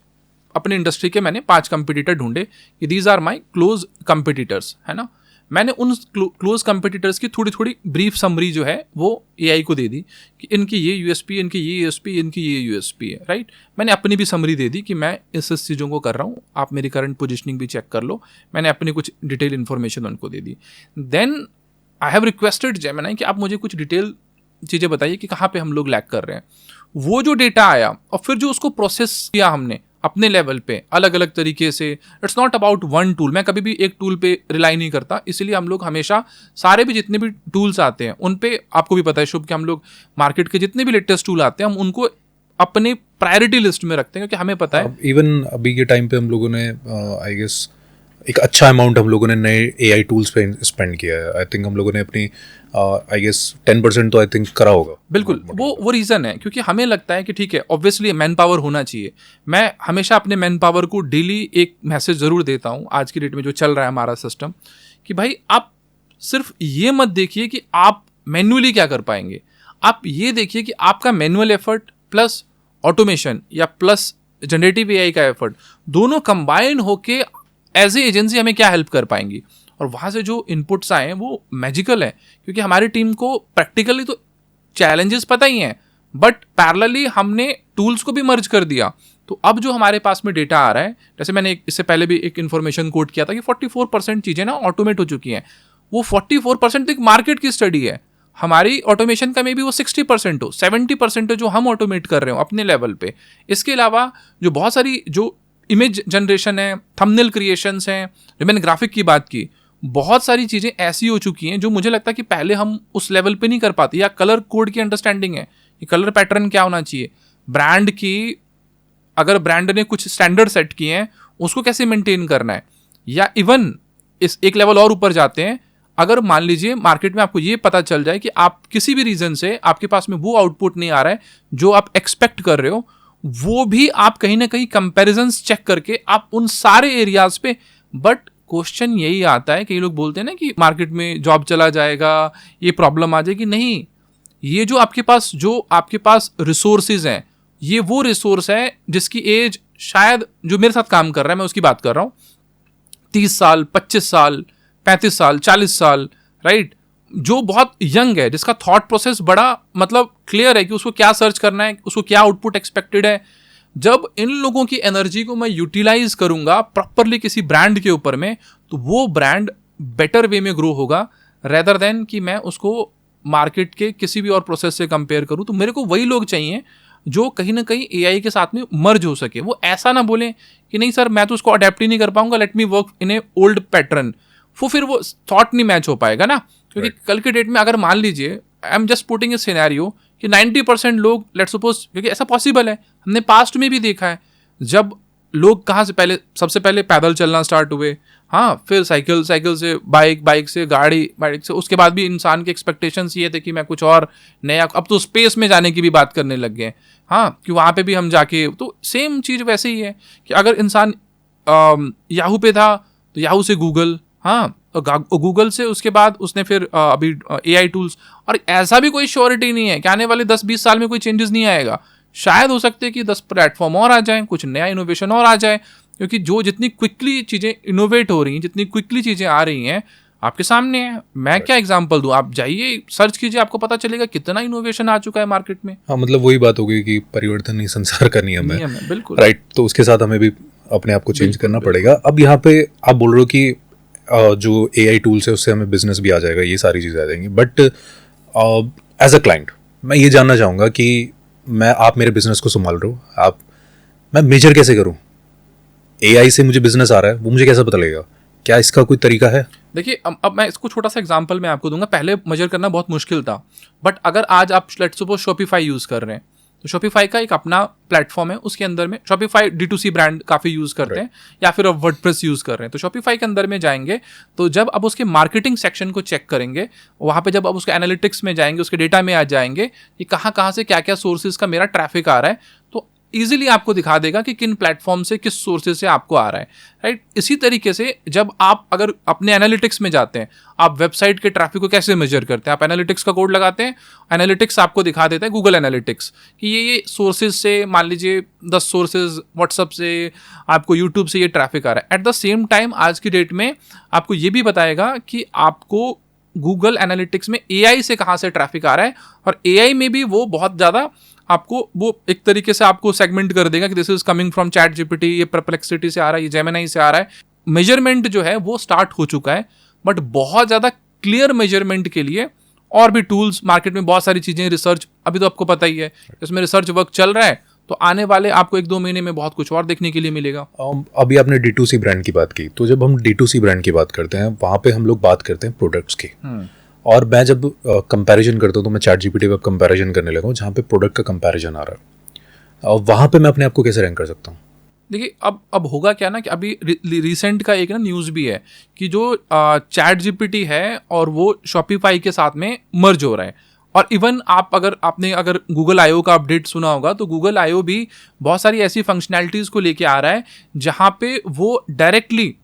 अपने इंडस्ट्री के मैंने 5 कंपटीटर ढूंढे कि these are my close competitors, है ना। मैंने उन क्लोज कंपटीटर्स की थोड़ी थोड़ी ब्रीफ समरी जो है वो एआई को दे दी कि इनकी ये यूएसपी, इनकी ये यूएसपी, इनकी ये यूएसपी है, राइट। मैंने अपनी भी समरी दे दी कि मैं इस चीज़ों को कर रहा हूँ, आप मेरी करंट पोजीशनिंग भी चेक कर लो। मैंने अपनी कुछ डिटेल इन्फॉर्मेशन उनको दे दी। Then I have requested Gemini कि आप मुझे कुछ डिटेल चीज़ें बताइए कि कहाँ पे हम लोग लैग कर रहे हैं। वो जो डेटा आया और फिर जो उसको प्रोसेस किया हमने अपने लेवल पे अलग अलग तरीके से, it's not about one tool. मैं कभी भी एक टूल पे रिलाई नहीं करता, इसलिए हम लोग हमेशा सारे भी जितने भी टूल्स आते हैं उन पे, आपको भी पता है शुभ कि हम लोग मार्केट के जितने भी लेटेस्ट टूल आते हैं हम उनको अपने प्रायोरिटी लिस्ट में रखते हैं, क्योंकि हमें पता है इवन अभी के टाइम पे हम लोगों ने आई गेस एक अच्छा अमाउंट हम लोगों ने नए एआई टूल्स पे स्पेंड किया है। आई थिंक हम लोगों ने अपनी आई गेस 10% तो आई थिंक करा होगा। बिल्कुल, वो रीज़न है, क्योंकि हमें लगता है कि ठीक है, ऑब्वियसली मैन पावर होना चाहिए। मैं हमेशा अपने मैन पावर को डेली एक मैसेज ज़रूर देता हूँ, आज की डेट में जो चल रहा है हमारा सिस्टम, कि भाई आप सिर्फ ये मत देखिए कि आप मैन्युअली क्या कर पाएंगे, आप ये देखिए कि आपका मैनुअल एफर्ट प्लस ऑटोमेशन या प्लस जनरेटिव एआई का एफर्ट दोनों कंबाइन होके एज ए एजेंसी हमें क्या हेल्प कर पाएंगी। और वहाँ से जो इनपुट्स आए हैं वो मैजिकल है, क्योंकि हमारी टीम को प्रैक्टिकली तो चैलेंजेस पता ही हैं, बट पैरेलली हमने टूल्स को भी मर्ज कर दिया। तो अब जो हमारे पास में डेटा आ रहा है, जैसे मैंने इससे पहले भी एक इन्फॉर्मेशन कोट किया था कि 44% चीज़ें ना ऑटोमेट हो चुकी हैं। वो 44% एक मार्केट की स्टडी है। हमारी ऑटोमेशन का मे बी वो 60% हो, 70% हो जो हम ऑटोमेट कर रहे हो अपने लेवल पे। इसके अलावा जो बहुत सारी जो इमेज जनरेशन है, थंबनेल क्रिएशंस हैं, जो मैंने ग्राफिक की बात की, बहुत सारी चीज़ें ऐसी हो चुकी हैं जो मुझे लगता है कि पहले हम उस लेवल पे नहीं कर पाते। या कलर कोड की अंडरस्टैंडिंग है कि कलर पैटर्न क्या होना चाहिए, ब्रांड की अगर ब्रांड ने कुछ स्टैंडर्ड सेट किए हैं उसको कैसे मेंटेन करना है। या इवन इस एक लेवल और ऊपर जाते हैं, अगर मान लीजिए मार्केट में आपको ये पता चल जाए कि आप किसी भी रीज़न से आपके पास में वो आउटपुट नहीं आ रहा है जो आप एक्सपेक्ट कर रहे हो, वो भी आप कहीं ना कहीं कंपैरिजंस चेक करके आप उन सारे एरियाज पे। बट क्वेश्चन यही आता है, कई लोग बोलते हैं ना कि मार्केट में जॉब चला जाएगा, ये प्रॉब्लम आ जाएगी। नहीं, ये जो आपके पास रिसोर्सेज हैं, ये वो रिसोर्स है जिसकी एज शायद जो मेरे साथ काम कर रहा है, मैं उसकी बात कर रहा हूँ, 30 साल, 25 साल, 35 साल, 40 साल, राइट, जो बहुत यंग है, जिसका थॉट प्रोसेस बड़ा मतलब क्लियर है कि उसको क्या सर्च करना है, उसको क्या आउटपुट एक्सपेक्टेड है। जब इन लोगों की एनर्जी को मैं यूटिलाइज करूंगा प्रॉपरली किसी ब्रांड के ऊपर में, तो वो ब्रांड बेटर वे में ग्रो होगा रेदर देन कि मैं उसको मार्केट के किसी भी और प्रोसेस से कंपेयर करूं। तो मेरे को वही लोग चाहिए जो कहीं ना कहीं एआई के साथ में मर्ज हो सके। वो ऐसा ना बोले कि नहीं सर मैं तो उसको अडेप्ट ही नहीं कर पाऊंगा, let me work in A old pattern. वो फिर वो थॉट नहीं मैच हो पाएगा ना, क्योंकि कल के डेट में अगर मान लीजिए I am just putting a scenario कि 90% लोग, लेट सपोज, क्योंकि ऐसा पॉसिबल है, हमने पास्ट में भी देखा है, जब लोग कहाँ से पहले, सबसे पहले पैदल चलना स्टार्ट हुए, हाँ, फिर साइकिल से बाइक से गाड़ी से, उसके बाद भी इंसान के एक्सपेक्टेशंस ये थे कि मैं कुछ और नया, अब तो स्पेस में जाने की भी बात करने लग गए, हाँ, कि वहाँ पे भी हम जाके, तो सेम चीज़ वैसे ही है कि अगर इंसान याहू पे था तो याहू से गूगल, हाँ, गूगल से उसके बाद उसने फिर अभी एआई टूल्स, और ऐसा भी कोई श्योरिटी नहीं है कि आने वाले 10-20 साल में कोई चेंजेस नहीं आएगा। शायद हो सकते हैं कि 10 प्लेटफॉर्म और आ जाएं, कुछ नया इनोवेशन और आ जाए, क्योंकि जितनी क्विकली चीज़ें इनोवेट हो रही हैं, जितनी क्विकली चीज़ें आ रही हैं आपके सामने है। मैं क्या एग्जांपल दूं, आप जाइए सर्च कीजिए, आपको पता चलेगा कितना इनोवेशन आ चुका है मार्केट में। हाँ, मतलब वही बात हो गई कि परिवर्तन ही संसार का नियम है, बिल्कुल, राइट। तो उसके साथ हमें भी अपने आप को चेंज करना पड़ेगा। अब यहाँ पे आप बोल रहे हो कि जो एआई टूल्स है उससे हमें बिजनेस भी आ जाएगा, ये सारी चीज़ें आ जाएंगी, बट एज अ क्लाइंट मैं ये जानना चाहूँगा कि आप मेरे बिजनेस को संभाल रहे हो, मैं मेजर कैसे करूँ? एआई से मुझे बिजनेस आ रहा है, वो मुझे कैसे पता लगेगा? क्या इसका कोई तरीका है? देखिए, अब मैं इसको छोटा सा एग्जांपल मैं आपको दूंगा। पहले मेजर करना बहुत मुश्किल था, बट अगर आज आप लेट्स सपोज शॉपिफाई यूज़ कर रहे हैं, तो शॉपिफाई का एक अपना प्लेटफॉर्म है, उसके अंदर में शॉपिफाई D2C ब्रांड काफ़ी यूज़ करते हैं, या फिर अब वर्डप्रेस यूज़ कर रहे हैं। तो शॉपिफाई के अंदर में जाएंगे, तो जब अब उसके मार्केटिंग सेक्शन को चेक करेंगे, वहाँ पे जब अब उसके एनालिटिक्स में जाएंगे, उसके डेटा में आ जाएंगे कि कहाँ से क्या क्या सोर्सेज का मेरा ट्रैफिक आ रहा है, तो ईजिली आपको दिखा देगा कि किन प्लेटफॉर्म से किस सोर्सेज से आपको आ रहा है, राइट। इसी तरीके से जब आप अगर अपने एनालिटिक्स में जाते हैं, आप वेबसाइट के ट्रैफिक को कैसे मेजर करते हैं, आप एनालिटिक्स का कोड लगाते हैं, एनालिटिक्स आपको दिखा देता है गूगल एनालिटिक्स कि ये सोर्सेज से, मान लीजिए 10 सोर्सेज व्हाट्सअप से, आपको यूट्यूब से ये ट्रैफिक आ रहा है। एट द सेम टाइम आज की डेट में आपको ये भी बताएगा कि आपको गूगल एनालिटिक्स में एआई से कहाँ से ट्रैफिक आ रहा है, और एआई में भी वो बहुत ज़्यादा आपको वो एक तरीके से आपको सेगमेंट कर देगा कि this is coming from chat GPT, ये परप्लेक्सिटी से आ रहा है, ये जेमिनी से आ रहा है। मेजरमेंट जो है वो स्टार्ट हो चुका है, बट बहुत ज़्यादा क्लियर मेजरमेंट के लिए और भी टूल्स मार्केट में, बहुत सारी चीज़ें, रिसर्च, अभी तो आपको पता ही है इसमें रिसर्च वर्क चल रहा है, तो आने वाले आपको 1-2 महीने में बहुत कुछ और देखने के लिए मिलेगा। अभी आपने D2C ब्रांड की बात की, तो जब हम D2C ब्रांड की बात करते हैं, वहाँ पे हम लोग बात करते हैं प्रोडक्ट्स की, और मैं जब कंपैरिजन करता हूँ तो मैं चैट जीपीटी पर कंपैरिजन करने लगा हूँ, जहाँ पे प्रोडक्ट का कंपैरिजन आ रहा है, और वहाँ पे मैं अपने आप को कैसे रैंक कर सकता हूँ? देखिए, अब होगा क्या ना कि अभी रिसेंट का एक ना न्यूज़ भी है कि जो चैट जीपीटी है और वो शॉपिफाई के साथ में मर्ज हो रहा है। और इवन आपने अगर गूगल I/O का अपडेट सुना होगा, तो गूगल I/O भी बहुत सारी ऐसी फंक्शनैलिटीज़ को लेके आ रहा है जहाँ पे वो डायरेक्टली,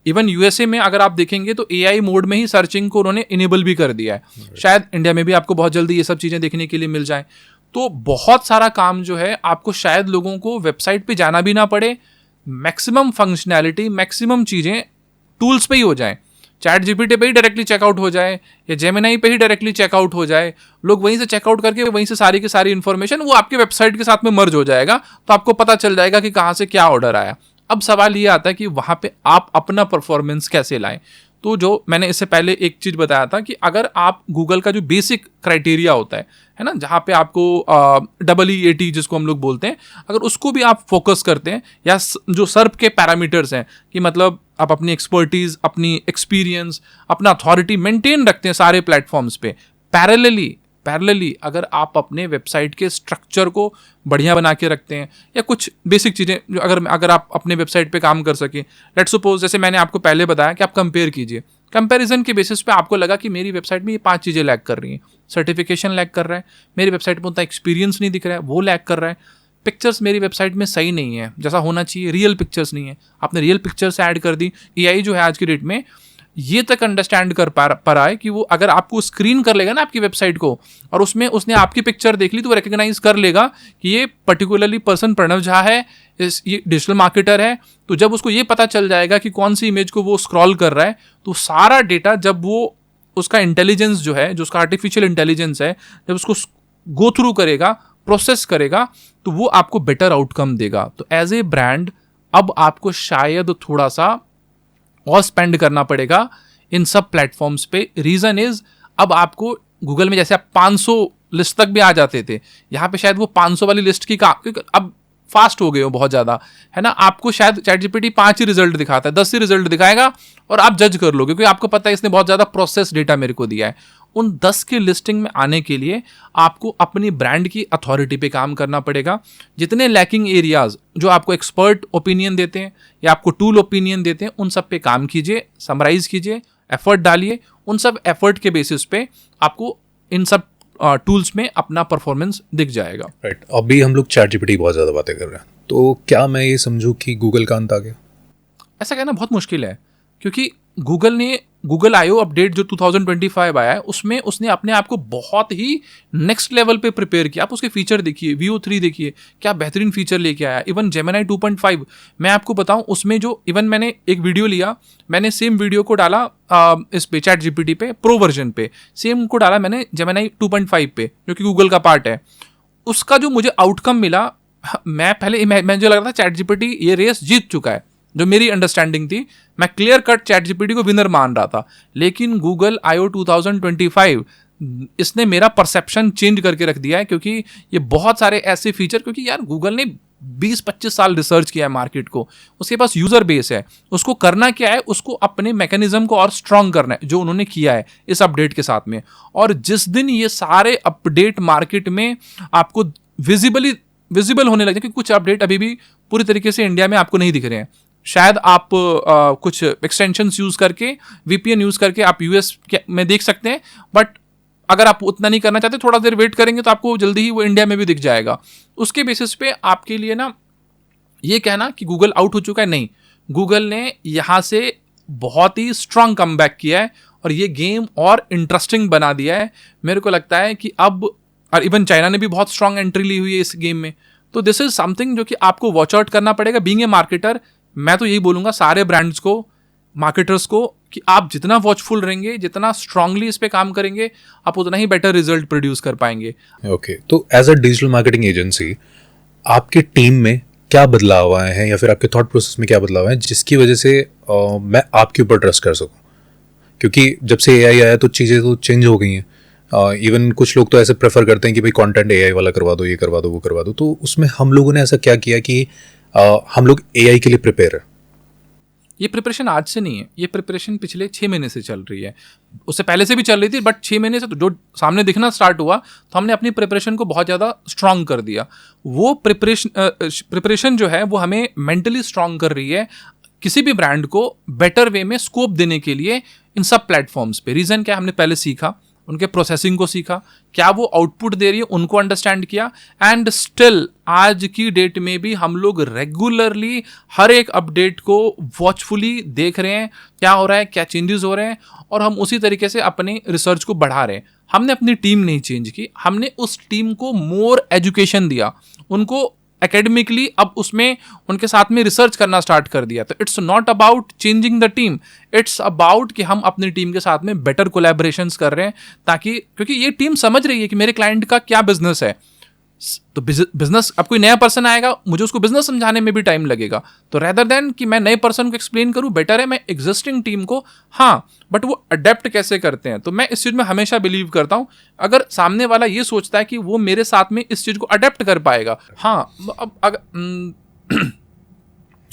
इवन यूएसए में अगर आप देखेंगे तो एआई मोड में ही सर्चिंग को उन्होंने इनेबल भी कर दिया है। शायद इंडिया में भी आपको बहुत जल्दी ये सब चीज़ें देखने के लिए मिल जाए। तो बहुत सारा काम जो है आपको शायद लोगों को वेबसाइट पे जाना भी ना पड़े, मैक्सिमम फंक्शनैलिटी, मैक्सिमम चीज़ें टूल्स पे ही हो जाएं, चैट जीपीटी पे ही डायरेक्टली चेकआउट हो जाए या जेमिनाई पे ही डायरेक्टली चेकआउट हो जाए, लोग वहीं से चेकआउट करके वहीं से सारी की सारी इन्फॉर्मेशन वो आपके वेबसाइट के साथ में मर्ज हो जाएगा, तो आपको पता चल जाएगा कि कहाँ से क्या ऑर्डर आया। अब सवाल ये आता है कि वहाँ पे आप अपना परफॉर्मेंस कैसे लाएं। तो जो मैंने इससे पहले एक चीज़ बताया था कि अगर आप गूगल का जो बेसिक क्राइटेरिया होता है ना, जहाँ पे आपको EEAT जिसको हम लोग बोलते हैं, अगर उसको भी आप फोकस करते हैं, या जो सर्प के पैरामीटर्स हैं कि मतलब आप अपनी एक्सपर्टीज, अपनी एक्सपीरियंस, अपना अथॉरिटी मेंटेन रखते हैं सारे प्लेटफॉर्म्स पे, पैरेलली अगर आप अपने वेबसाइट के स्ट्रक्चर को बढ़िया बना के रखते हैं, या कुछ बेसिक चीज़ें जो अगर आप अपने वेबसाइट पे काम कर सकें, लेट्स सपोज जैसे मैंने आपको पहले बताया कि आप कंपेयर कीजिए, कंपैरिजन के बेसिस पे आपको लगा कि मेरी वेबसाइट में ये 5 चीज़ें लैग कर रही हैं, सर्टिफिकेशन लैग कर रहा है, मेरी वेबसाइट में उतना एक्सपीरियंस नहीं दिख रहा है, वो लैग कर रहा है, पिक्चर्स मेरी वेबसाइट में सही नहीं है जैसा होना चाहिए, रियल पिक्चर्स नहीं है, आपने रियल पिक्चर्स ऐड कर दी। AI जो है आज की डेट में ये तक अंडरस्टैंड कर पा रहा है कि वो अगर आपको स्क्रीन कर लेगा ना आपकी वेबसाइट को, और उसमें उसने आपकी पिक्चर देख ली, तो वो रिकग्नाइज कर लेगा कि ये पर्टिकुलरली पर्सन प्रणव झा है, ये डिजिटल मार्केटर है। तो जब उसको ये पता चल जाएगा कि कौन सी इमेज को वो स्क्रॉल कर रहा है, तो सारा डेटा जब वो उसका इंटेलिजेंस जो है, जो उसका आर्टिफिशियल इंटेलिजेंस है, जब उसको गो थ्रू करेगा, प्रोसेस करेगा, तो वो आपको बेटर आउटकम देगा। तो एज ए ब्रांड अब आपको शायद थोड़ा सा और स्पेंड करना पड़ेगा इन सब प्लेटफॉर्म्स पे। रीज़न इज अब आपको गूगल में जैसे आप 500 लिस्ट तक भी आ जाते थे, यहाँ पे शायद वो 500 वाली लिस्ट की क्योंकि अब फास्ट हो गए हो बहुत ज़्यादा, है ना। आपको शायद चैट जीपीटी 5 ही रिजल्ट दिखाता है, 10 ही रिजल्ट दिखाएगा और आप जज कर लोगे, क्योंकि आपको पता है इसने बहुत ज़्यादा प्रोसेस डेटा मेरे को दिया है। उन 10 की लिस्टिंग में आने के लिए आपको अपनी ब्रांड की अथॉरिटी पे काम करना पड़ेगा। जितने लैकिंग एरियाज जो आपको एक्सपर्ट ओपिनियन देते हैं या आपको टूल ओपिनियन देते हैं, उन सब पे काम कीजिए, समराइज कीजिए, एफर्ट डालिए। उन सब एफर्ट के बेसिस पे आपको इन सब टूल्स में अपना परफॉर्मेंस दिख जाएगा। राइट। अभी हम लोग चैट जीपीटी बहुत ज़्यादा बातें कर रहे हैं, तो क्या मैं ये समझूं कि गूगल का अंत आ गया? ऐसा कहना बहुत मुश्किल है, क्योंकि गूगल I/O अपडेट जो 2025 आया है, उसमें उसने अपने आप को बहुत ही नेक्स्ट लेवल पे प्रिपेयर किया। आप उसके फीचर देखिए, VO3 देखिए, क्या बेहतरीन फीचर लेके आया। इवन जेमिनी 2.5 मैं आपको बताऊं, उसमें जो इवन मैंने एक वीडियो लिया, मैंने सेम वीडियो को डाला इस पे चैट जीपीटी पे प्रो वर्जन पे, सेम को डाला मैंने जेमिनी 2.5 पे जो कि गूगल का पार्ट है। उसका जो मुझे आउटकम मिला, मैं पहले मुझे लग रहा था चैट जीपीटी ये रेस जीत चुका है, जो मेरी अंडरस्टैंडिंग थी, मैं क्लियर कट चैट जीपीटी को विनर मान रहा था। लेकिन गूगल I/O 2025 इसने मेरा परसेप्शन चेंज करके रख दिया है, क्योंकि ये बहुत सारे ऐसे फीचर, क्योंकि यार गूगल ने 20-25 साल रिसर्च किया है मार्केट को, उसके पास यूजर बेस है, उसको करना क्या है, उसको अपने मैकेनिज्म को और स्ट्रांग करना है, जो उन्होंने किया है इस अपडेट के साथ में। और जिस दिन ये सारे अपडेट मार्केट में आपको विजिबल होने लगे, क्योंकि कुछ अपडेट अभी भी पूरी तरीके से इंडिया में आपको नहीं दिख रहे हैं, शायद आप कुछ एक्सटेंशंस यूज़ करके, VPN यूज़ करके आप US में देख सकते हैं, बट अगर आप उतना नहीं करना चाहते, थोड़ा देर वेट करेंगे तो आपको जल्दी ही वो इंडिया में भी दिख जाएगा। उसके बेसिस पे आपके लिए ना ये कहना कि गूगल आउट हो चुका है, नहीं, गूगल ने यहाँ से बहुत ही स्ट्रांग कमबैक किया है और ये गेम और इंटरेस्टिंग बना दिया है। मेरे को लगता है कि अब, और इवन चाइना ने भी बहुत स्ट्रांग एंट्री ली हुई है इस गेम में, तो दिस इज समथिंग जो कि आपको वॉच आउट करना पड़ेगा। बीइंग ए मार्केटर, मैं तो यही बोलूँगा सारे ब्रांड्स को, मार्केटर्स को, कि आप जितना वॉचफुल रहेंगे, जितना स्ट्रांगली इस पे काम करेंगे, आप उतना ही बेटर रिजल्ट प्रोड्यूस कर पाएंगे। ओके, तो as a digital marketing agency आपकी टीम में क्या बदलाव आए हैं, या फिर आपके थॉट प्रोसेस में क्या बदलाव आए हैं, जिसकी वजह से मैं आपके ऊपर ट्रस्ट कर सकूं? क्योंकि जब से AI आया तो चीज़ें तो चेंज हो गई हैं। इवन कुछ लोग तो ऐसे प्रेफर करते हैं कि भाई कंटेंट AI वाला करवा दो, ये करवा दो, वो करवा दो। तो उसमें हम लोगों ने ऐसा क्या किया कि हम लोग AI के लिए प्रिपेयर है? ये प्रिपरेशन आज से नहीं है, ये प्रिपरेशन पिछले 6 महीने से चल रही है। उससे पहले से भी चल रही थी, बट 6 महीने से तो जो सामने दिखना स्टार्ट हुआ, तो हमने अपनी प्रिपरेशन को बहुत ज़्यादा स्ट्रांग कर दिया। वो प्रिपरेशन जो है वो हमें मेंटली स्ट्रांग कर रही है, किसी भी ब्रांड को बेटर वे में स्कोप देने के लिए इन सब प्लेटफॉर्म्स पे। रीज़न क्या है, हमने पहले सीखा, उनके प्रोसेसिंग को सीखा, क्या वो आउटपुट दे रही है उनको अंडरस्टैंड किया, एंड स्टिल आज की डेट में भी हम लोग रेगुलरली हर एक अपडेट को वॉचफुली देख रहे हैं, क्या हो रहा है, क्या चेंजेस हो रहे हैं, और हम उसी तरीके से अपनी रिसर्च को बढ़ा रहे हैं। हमने अपनी टीम नहीं चेंज की, हमने उस टीम को मोर एजुकेशन दिया, उनको एकेडमिकली अब उसमें उनके साथ में रिसर्च करना स्टार्ट कर दिया। तो it's not about changing the team, it's about कि हम अपनी टीम के साथ में बेटर कोलैबोरेशंस कर रहे हैं, ताकि क्योंकि ये टीम समझ रही है कि मेरे क्लाइंट का क्या बिजनेस है। तो बिजनेस, अब कोई नया पर्सन आएगा, मुझे उसको बिजनेस समझाने में भी टाइम लगेगा। तो रेदर देन कि मैं नए पर्सन को एक्सप्लेन करूं, बेटर है मैं एग्जिस्टिंग टीम को, हाँ बट वो अडेप्ट कैसे करते हैं। तो मैं इस चीज़ में हमेशा बिलीव करता हूं, अगर सामने वाला ये सोचता है कि वो मेरे साथ में इस चीज़ को अडेप्ट कर पाएगा, हाँ। अब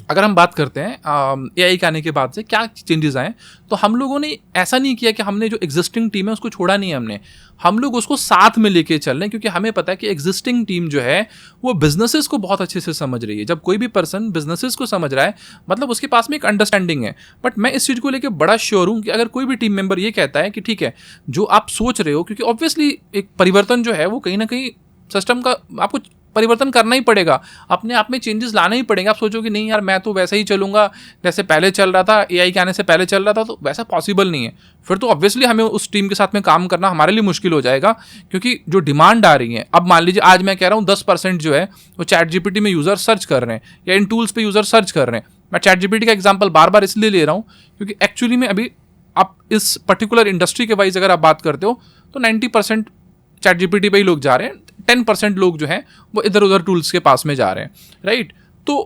अगर हम बात करते हैं एआई के आने के बाद से क्या चेंजेस आए, तो हम लोगों ने ऐसा नहीं किया कि हमने जो एग्जिस्टिंग टीम है उसको छोड़ा नहीं है, हम लोग उसको साथ में लेके चल रहे हैं, क्योंकि हमें पता है कि एग्जिस्टिंग टीम जो है वो बिजनेसेस को बहुत अच्छे से समझ रही है। जब कोई भी पर्सन बिजनेसेस को समझ रहा है, मतलब उसके पास में एक अंडरस्टैंडिंग है। बट मैं इस चीज़ को लेकर बड़ा श्योर हूँ कि अगर कोई भी टीम मेंबर ये कहता है कि ठीक है जो आप सोच रहे हो, क्योंकि ऑब्वियसली एक परिवर्तन जो है वो कहीं ना कहीं सिस्टम का आपको परिवर्तन करना ही पड़ेगा, अपने आप में चेंजेस लाना ही पड़ेगा। आप सोचो कि नहीं यार मैं तो वैसे ही चलूंगा जैसे पहले चल रहा था, एआई के आने से पहले चल रहा था, तो वैसा पॉसिबल नहीं है। फिर तो ऑब्वियसली हमें उस टीम के साथ में काम करना हमारे लिए मुश्किल हो जाएगा, क्योंकि जो डिमांड आ रही है, अब मान लीजिए आज मैं कह रहा हूँ 10% जो है वो चैट जीपीटी में यूज़र सर्च कर रहे हैं या इन टूल्स पर यूज़र सर्च कर रहे हैं। मैं चैट जीपीटी का एग्जाम्पल बार बार इसलिए ले रहा हूँ क्योंकि एक्चुअली में अभी आप इस पर्टिकुलर इंडस्ट्री के वाइज अगर आप बात करते हो तो 90% चैट जीपीटी पे ही लोग जा रहे हैं, 10% लोग जो हैं वो इधर उधर टूल्स के पास में जा रहे हैं, राइट। तो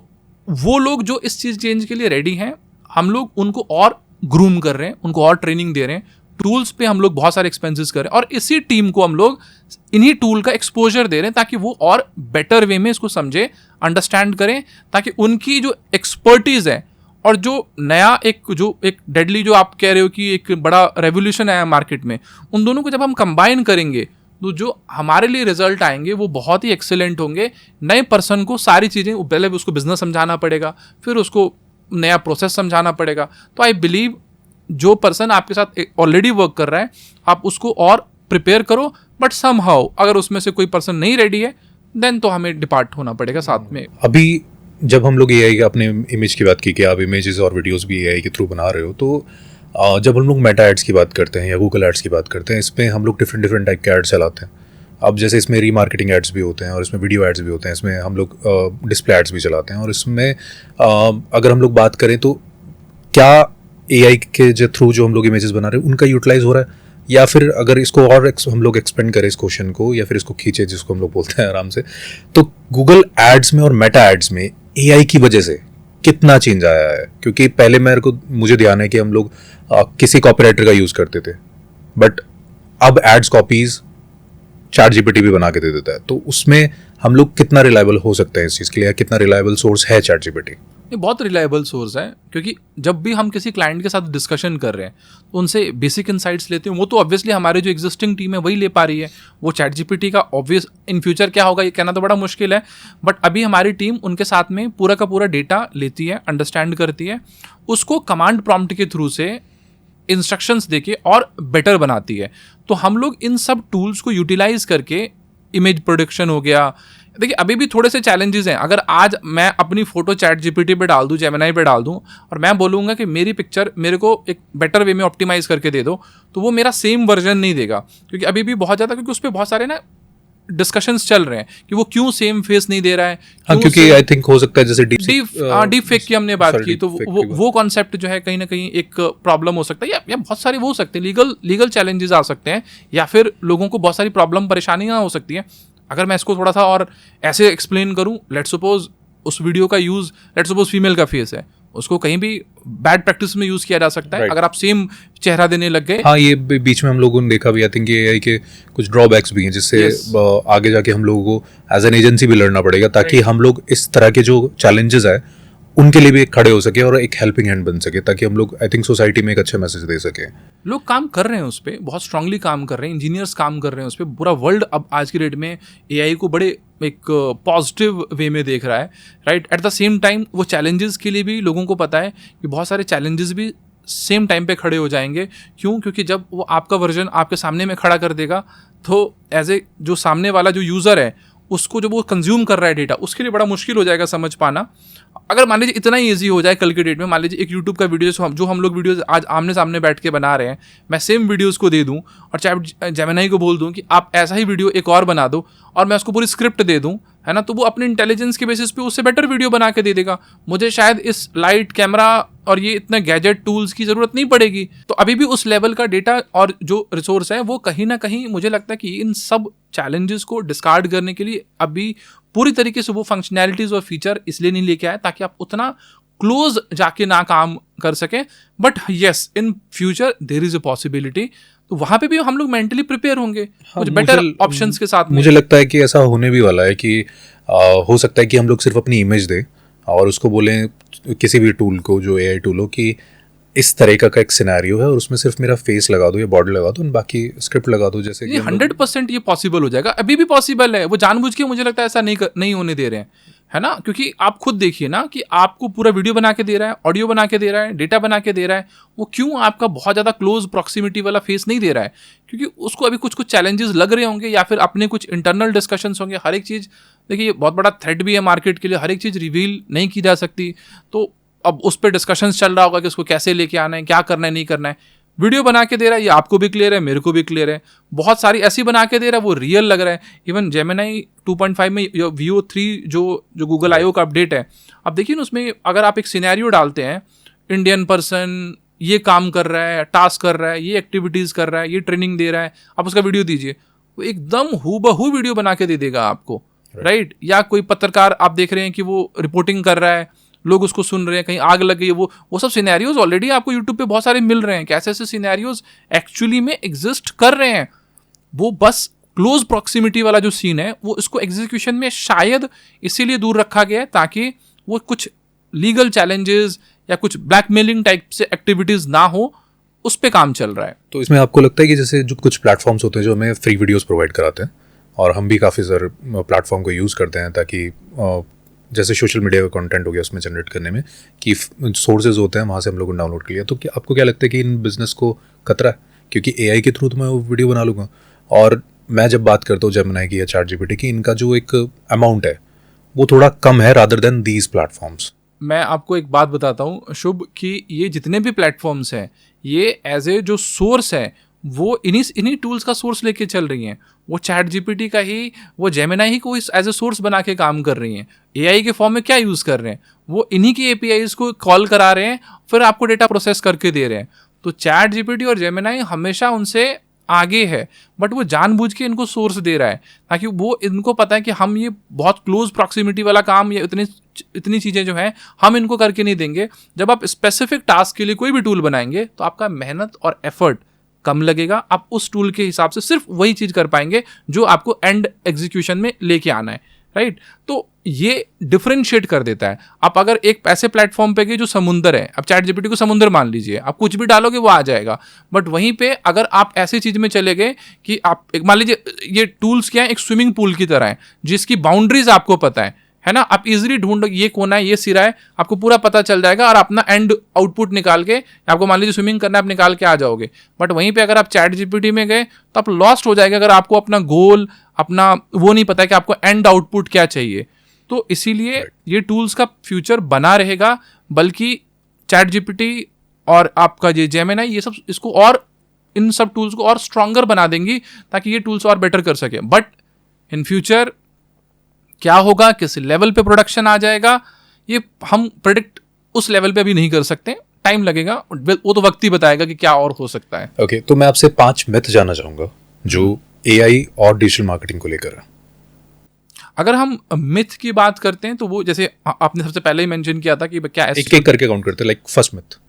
वो लोग जो इस चीज़ चेंज के लिए रेडी हैं, हम लोग उनको और ग्रूम कर रहे हैं, उनको और ट्रेनिंग दे रहे हैं, टूल्स पे हम लोग बहुत सारे एक्सपेंसेस कर रहे हैं, और इसी टीम को हम लोग इन्हीं टूल का एक्सपोजर दे रहे हैं ताकि वो और बेटर वे में इसको समझे, अंडरस्टैंड करें, ताकि उनकी जो एक्सपर्टीज़ है और जो नया एक डेडली जो आप कह रहे हो कि एक बड़ा रेवोल्यूशन आया मार्केट में, उन दोनों को जब हम कंबाइन करेंगे तो जो हमारे लिए रिजल्ट आएंगे वो बहुत ही एक्सेलेंट होंगे। नए पर्सन को सारी चीज़ें, पहले उसको बिजनेस समझाना पड़ेगा, फिर उसको नया प्रोसेस समझाना पड़ेगा। तो आई बिलीव जो पर्सन आपके साथ ऑलरेडी वर्क कर रहा है आप उसको और प्रिपेयर करो, बट समहाउ अगर उसमें से कोई पर्सन नहीं रेडी है देन तो हमें डिपार्ट होना पड़ेगा साथ में। अभी जब हम लोग एआई का अपने इमेज की बात की कि आप इमेजेस और वीडियोस भी एआई के थ्रू बना रहे हो, तो जब हम लोग मेटा एड्स की बात करते हैं या गूगल एड्स की बात करते हैं, इसमें हम लोग डिफरेंट टाइप के एड्स चलाते हैं। अब जैसे इसमें रीमार्केटिंग एड्स भी होते हैं और इसमें वीडियो एड्स भी होते हैं, इसमें हम लोग डिस्प्ले एड्स भी चलाते हैं। और इसमें अगर हम लोग बात करें तो क्या एआई के जो थ्रू जो हम लोग इमेजेस बना रहे हैं उनका यूटिलाइज हो रहा है, या फिर अगर इसको और हम लोग एक्सपेंड करें इस क्वेश्चन को, या फिर इसको खींचे जिसको हम लोग बोलते हैं आराम से, तो गूगल एड्स में और मेटा एड्स में एआई की वजह से कितना चेंज आया है? क्योंकि पहले मुझे ध्यान है कि हम लोग किसी कॉपीराइटर का यूज करते थे, बट अब एड्स कॉपीज चैट जीपीटी भी बना के दे देता है। तो उसमें हम लोग कितना रिलायबल हो सकते हैं इस चीज़ के लिए, कितना रिलायबल सोर्स है चैट जीपीटी? ये बहुत रिलायबल सोर्स है, क्योंकि जब भी हम किसी क्लाइंट के साथ डिस्कशन कर रहे हैं तो उनसे बेसिक इनसाइट्स लेते हैं। वो तो ऑब्वियसली हमारे जो एग्जिस्टिंग टीम है वही ले पा रही है, वो चैट जीपीटी का ऑब्वियस इन फ्यूचर क्या होगा ये कहना तो बड़ा मुश्किल है, बट अभी हमारी टीम उनके साथ में पूरा का पूरा डेटा लेती है, अंडरस्टैंड करती है, उसको कमांड प्रॉम्प्ट के थ्रू से इंस्ट्रक्शंस देके और बेटर बनाती है। तो हम लोग इन सब टूल्स को यूटिलाइज करके इमेज प्रोडक्शन हो गया। देखिए अभी भी थोड़े से चैलेंजेस हैं। अगर आज मैं अपनी फोटो चैट जीपीटी पे डाल दूं, जेमिनाई पे डाल दूं, और मैं बोलूँगा कि मेरी पिक्चर मेरे को एक बेटर वे में ऑप्टिमाइज करके दे दो, तो वो मेरा सेम वर्जन नहीं देगा, क्योंकि अभी भी बहुत ज़्यादा, क्योंकि उस पर बहुत सारे ना डिस्कशंस चल रहे हैं कि वो क्यों सेम फेस नहीं दे रहा है। क्योंकि आई थिंक हो सकता है जैसे डीप फेक की हमने बात की, तो वो कॉन्सेप्ट जो है कहीं ना कहीं एक प्रॉब्लम हो सकता है, या बहुत सारे वो हो सकते हैं, लीगल चैलेंजेस आ सकते हैं, या फिर लोगों को बहुत सारी प्रॉब्लम परेशानियां हो सकती हैं। अगर मैं इसको थोड़ा सा और ऐसे एक्सप्लेन करूं, लेट्स सपोज उस वीडियो का यूज़, लेट्स सपोज फीमेल का फेस है, उसको कहीं भी बैड प्रैक्टिस में यूज़ किया जा सकता है, अगर आप सेम चेहरा देने लग गए। हाँ, ये बीच में हम लोगों ने देखा भी, आई थिंक एआई के कुछ ड्रॉबैक्स भी हैं, जिससे आगे जाके हम लोगों को एज एन एजेंसी भी लड़ना पड़ेगा, ताकि हम लोग इस तरह के जो चैलेंजेस है उनके लिए भी खड़े हो सके और एक हेल्पिंग हैंड बन सके, ताकि हम लोग आई थिंक सोसाइटी में एक अच्छा मैसेज दे सके। लोग काम कर रहे हैं उस पर, बहुत स्ट्रांगली काम कर रहे हैं, इंजीनियर्स काम कर रहे हैं उस पर। पूरा वर्ल्ड अब आज की डेट में एआई को बड़े एक पॉजिटिव वे में देख रहा है, right. At the same time वो चैलेंजेस के लिए भी लोगों को पता है कि बहुत सारे चैलेंजेस भी सेम टाइम पे खड़े हो जाएंगे। क्यों? क्योंकि जब वो आपका वर्जन आपके सामने में खड़ा कर देगा, तो एज ए जो सामने वाला जो यूज़र है उसको जब वो कंज्यूम कर रहा है डेटा, उसके लिए बड़ा मुश्किल हो जाएगा समझ पाना। अगर मान लीजिए इतना ही ईजी हो जाए कल के डेट में, मान लीजिए एक यूट्यूब का वीडियो जो हम लोग वीडियोस आज आमने सामने बैठ के बना रहे हैं, मैं सेम वीडियोस को दे दूं और चैट जेमिनाई को बोल दूं कि आप ऐसा ही वीडियो एक और बना दो, और मैं उसको पूरी स्क्रिप्ट दे दूं, है ना, तो वो अपने इंटेलिजेंस के बेसिस पे उससे बेटर वीडियो बना के दे देगा। मुझे शायद इस लाइट, कैमरा और ये इतने गैजेट टूल्स की ज़रूरत नहीं पड़ेगी। तो अभी भी उस लेवल का डेटा और जो रिसोर्स है वो कहीं ना कहीं मुझे लगता है कि इन सब चैलेंजेस को डिस्कार्ड करने के लिए अभी पूरी तरीके से वो फंक्शनैलिटीज़ और फीचर इसलिए नहीं लेके आए ताकि आप उतना क्लोज जाके ना काम कर सकें। But yes, in future there is a possibility, तो वहाँ पे भी हम लोग मेंटली प्रिपेयर होंगे कुछ बेटर ऑप्शंस के साथ में। मुझे लगता है कि ऐसा होने भी वाला है कि हो सकता है कि हम लोग सिर्फ अपनी इमेज दें और उसको बोलें किसी भी टूल को, जो एआई टूल हो, कि इस तरह का एक सिनेरियो है और उसमें सिर्फ मेरा फेस लगा दो या बॉडी लगा दो और बाकी स्क्रिप्ट लगा दो। जैसे ये 100% ये पॉसिबल हो जाएगा, अभी भी पॉसिबल है। वो जानबूझ के मुझे लगता है ऐसा नहीं होने दे रहे हैं, है ना, क्योंकि आप खुद देखिए ना कि आपको पूरा वीडियो बना के दे रहा है, ऑडियो बना के दे रहा है, डेटा बना के दे रहा है, वो क्यों आपका बहुत ज़्यादा क्लोज प्रॉक्सिमिटी वाला फेस नहीं दे रहा है? क्योंकि उसको अभी कुछ चैलेंजेस लग रहे होंगे या फिर अपने कुछ इंटरनल डिस्कशंस होंगे। हर एक चीज़ देखिए बहुत बड़ा थ्रेट भी है मार्केट के लिए, हर एक चीज़ रिवील नहीं की जा सकती। तो अब उस पर डिस्कशंस चल रहा होगा कि उसको कैसे लेके आना है, क्या करना है, नहीं करना है। वीडियो बना के दे रहा है, ये आपको भी क्लियर है, मेरे को भी क्लियर है। बहुत सारी ऐसी बना के दे रहा है, वो रियल लग रहा है। इवन जेमिनी 2.5 में VO3 जो गूगल I/O का अपडेट है, अब देखिए ना उसमें अगर आप एक सिनेरियो डालते हैं, इंडियन पर्सन ये काम कर रहा है, टास्क कर रहा है, ये एक्टिविटीज़ कर रहा है, ये ट्रेनिंग दे रहा है, आप उसका वीडियो दीजिए, वो एकदम हूबहू वीडियो बना के दे देगा आपको, राइट। या कोई पत्रकार आप देख रहे हैं कि वो रिपोर्टिंग कर रहा है, लोग उसको सुन रहे हैं, कहीं आग लग गई है, वो सब सिनेरियोज ऑलरेडी आपको यूट्यूब पे बहुत सारे मिल रहे हैं। कैसे ऐसे सिनेरियोज एक्चुअली में एग्जिस्ट कर रहे हैं। वो बस क्लोज प्रॉक्सिमिटी वाला जो सीन है वो इसको एग्जीक्यूशन में शायद इसीलिए दूर रखा गया है ताकि वो कुछ लीगल चैलेंजेस या कुछ ब्लैकमेलिंग टाइप से एक्टिविटीज ना हो, उस पर काम चल रहा है। तो इसमें आपको लगता है कि जैसे जो कुछ प्लेटफॉर्म्स होते हैं जो हमें फ्री वीडियोस प्रोवाइड कराते हैं, और हम भी काफ़ी सारे प्लेटफॉर्म को यूज़ करते हैं ताकि जैसे सोशल मीडिया का कंटेंट हो गया उसमें जनरेट करने में, कि सोर्सेज होते हैं वहाँ से हम लोगों ने डाउनलोड कर लिया, तो क्या आपको क्या लगता है कि इन बिजनेस को खतरा है? क्योंकि एआई के थ्रू तो मैं वो वीडियो बना लूँगा, और मैं जब बात करता हूँ जेमिनी की या ChatGPT की, इनका जो एक अमाउंट है वो थोड़ा कम है रादर देन दीज प्लेटफॉर्म्स। मैं आपको एक बात बताता हूँ शुभ, कि ये जितने भी प्लेटफॉर्म्स हैं ये एज ए जो सोर्स है वो इन्हीं टूल्स का सोर्स लेके चल रही हैं। वो ChatGPT का ही, वो जेमिनी ही को एज ए सोर्स बना के काम कर रही हैं। एआई के फॉर्म में क्या यूज़ कर रहे हैं, वो इन्हीं की APIs को कॉल करा रहे हैं, फिर आपको डेटा प्रोसेस करके दे रहे हैं। तो ChatGPT और जेमिनी हमेशा उनसे आगे है, बट वो जानबूझ के इनको सोर्स दे रहा है ताकि वो, इनको पता है कि हम ये बहुत क्लोज प्रॉक्सिमिटी वाला काम या इतनी चीज़ें जो हैं हम इनको करके नहीं देंगे। जब आप स्पेसिफिक टास्क के लिए कोई भी टूल बनाएंगे तो आपका मेहनत और एफर्ट कम लगेगा, आप उस टूल के हिसाब से सिर्फ वही चीज़ कर पाएंगे जो आपको एंड एग्जीक्यूशन में लेके आना है, राइट। तो ये डिफरेंशिएट कर देता है। आप अगर एक ऐसे प्लेटफॉर्म पे गए जो समुंदर है, अब ChatGPT को समुंदर मान लीजिए, आप कुछ भी डालोगे वो आ जाएगा, बट वहीं पे अगर आप ऐसी चीज़ में चले गए कि आप एक, मान लीजिए ये टूल्स क्या है, एक स्विमिंग पूल की तरह है जिसकी बाउंड्रीज आपको पता है ना, आप इजीली ढूंढ, ये कोना है, ये सिरा है, आपको पूरा पता चल जाएगा और अपना एंड आउटपुट निकाल के, आपको मान लीजिए स्विमिंग करना है, आप निकाल के आ जाओगे। बट वहीं पे अगर आप ChatGPT में गए तो आप लॉस्ट हो जाएगा अगर आपको अपना गोल, अपना वो नहीं पता है कि आपको एंड आउटपुट क्या चाहिए। तो इसीलिए ये टूल्स का फ्यूचर बना रहेगा, बल्कि ChatGPT और आपका ये जेमिनी, ये सब इसको और इन सब टूल्स को और स्ट्रॉन्गर बना देंगी ताकि ये टूल्स और बेटर कर सके। बट इन फ्यूचर क्या होगा, किस लेवल पे प्रोडक्शन आ जाएगा, ये हम प्रेडिक्ट उस लेवल पे अभी नहीं कर सकते, टाइम लगेगा, वो तो वक्त ही बताएगा कि क्या और हो सकता है। ओके, तो मैं आपसे 5 मिथ जानना चाहूँगा जो एआई और डिजिटल मार्केटिंग को लेकर है। अगर हम मिथ की बात करते हैं तो वो जैसे आपने सबसे पहले ही मेंशन किया था कि क्या एक करके काउंट करते हैं, लाइक फर्स्ट मिथ।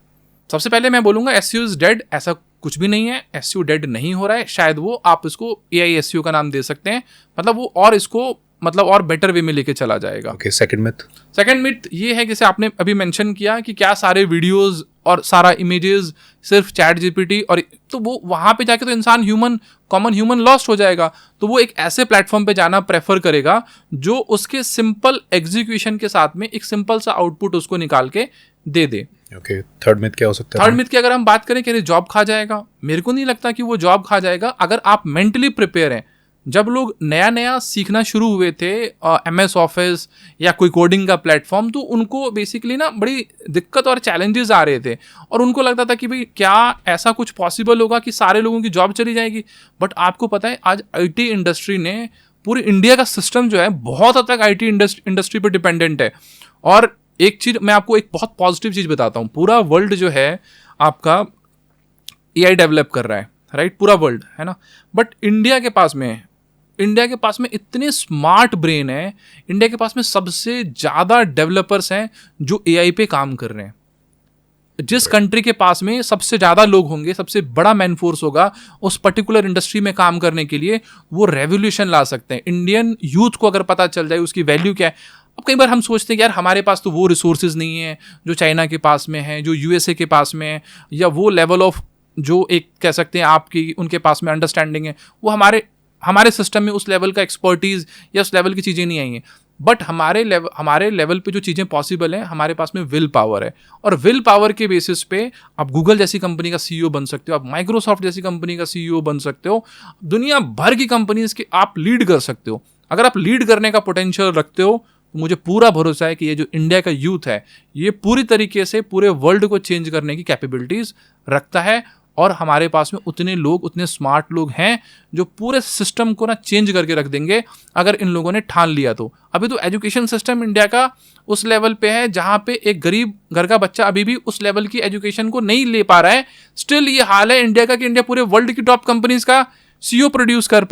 सबसे पहले मैं बोलूँगा SEO इज डेड। ऐसा कुछ भी नहीं है, SEO डेड नहीं हो रहा है। शायद वो आप इसको AI SEO का नाम दे सकते हैं, मतलब वो और इसको मतलब और बेटर वे में लेके चला जाएगा। ओके, सेकंड मिथ ये है, जैसे आपने अभी मेंशन किया कि क्या सारे वीडियोस और सारा इमेजेस सिर्फ ChatGPT, और तो वो वहाँ पे जाके तो इंसान कॉमन ह्यूमन लॉस्ट हो जाएगा। तो वो एक ऐसे प्लेटफॉर्म पे जाना प्रेफर करेगा जो उसके सिंपल एग्जीक्यूशन के साथ में एक सिंपल सा आउटपुट उसको निकाल के दे दे। ओके, थर्ड मिथ क्या हो सकता है? थर्ड मिथ की अगर हम बात करें कि जॉब खा जाएगा, मेरे को नहीं लगता कि वो जॉब खा जाएगा अगर आप मेंटली प्रिपेयर हैं। जब लोग नया सीखना शुरू हुए थे MS ऑफिस या कोई कोडिंग का प्लेटफॉर्म, तो उनको बेसिकली ना बड़ी दिक्कत और चैलेंजेस आ रहे थे और उनको लगता था कि भाई क्या ऐसा कुछ पॉसिबल होगा कि सारे लोगों की जॉब चली जाएगी। बट आपको पता है आज IT इंडस्ट्री ने पूरी इंडिया का सिस्टम जो है बहुत हद तक आईटी इंडस्ट्री पर डिपेंडेंट है। और एक चीज मैं आपको एक बहुत पॉजिटिव चीज बताता हूँ, पूरा वर्ल्ड जो है आपका एआई डेवलप कर रहा है, राइट, पूरा वर्ल्ड, है ना। बट इंडिया के पास में इतने स्मार्ट ब्रेन है, इंडिया के पास में सबसे ज़्यादा डेवलपर्स हैं जो एआई पे काम कर रहे हैं। जिस कंट्री के पास में सबसे ज़्यादा लोग होंगे, सबसे बड़ा मैन फोर्स होगा उस पर्टिकुलर इंडस्ट्री में काम करने के लिए, वो रेवोल्यूशन ला सकते हैं। इंडियन यूथ को अगर पता चल जाए उसकी वैल्यू क्या है। अब कई बार हम सोचते हैं कि यार हमारे पास तो वो रिसोर्सेज नहीं है जो चाइना के पास में है, जो यूएसए के पास में है, या वो लेवल ऑफ जो एक कह सकते हैं आपकी उनके पास में अंडरस्टैंडिंग है, वो हमारे सिस्टम में उस लेवल का एक्सपर्टीज या उस लेवल की चीज़ें नहीं आई हैं। बट हमारे लेवल पे जो चीज़ें पॉसिबल हैं, हमारे पास में विल पावर है, और विल पावर के बेसिस पे आप गूगल जैसी कंपनी का सीईओ बन सकते हो, आप माइक्रोसॉफ्ट जैसी कंपनी का सीईओ बन सकते हो, दुनिया भर की कंपनीज के आप लीड कर सकते हो। अगर आप लीड करने का पोटेंशियल रखते हो तो मुझे पूरा भरोसा है कि ये जो इंडिया का यूथ है ये पूरी तरीके से पूरे वर्ल्ड को चेंज करने की कैपेबिलिटीज़ रखता है। और हमारे पास में उतने स्मार्ट लोग हैं जो पूरे सिस्टम को ना चेंज करके रख देंगे अगर इन लोगों ने ठान लिया तो। अभी तो एजुकेशन सिस्टम इंडिया का उस लेवल पे है जहाँ पे एक गरीब घर का बच्चा अभी भी उस लेवल की एजुकेशन को नहीं ले पा रहा है। स्टिल ये हाल है इंडिया का कि इंडिया पूरे वर्ल्ड की टॉप कंपनीज का सीईओ प्रोड्यूस कर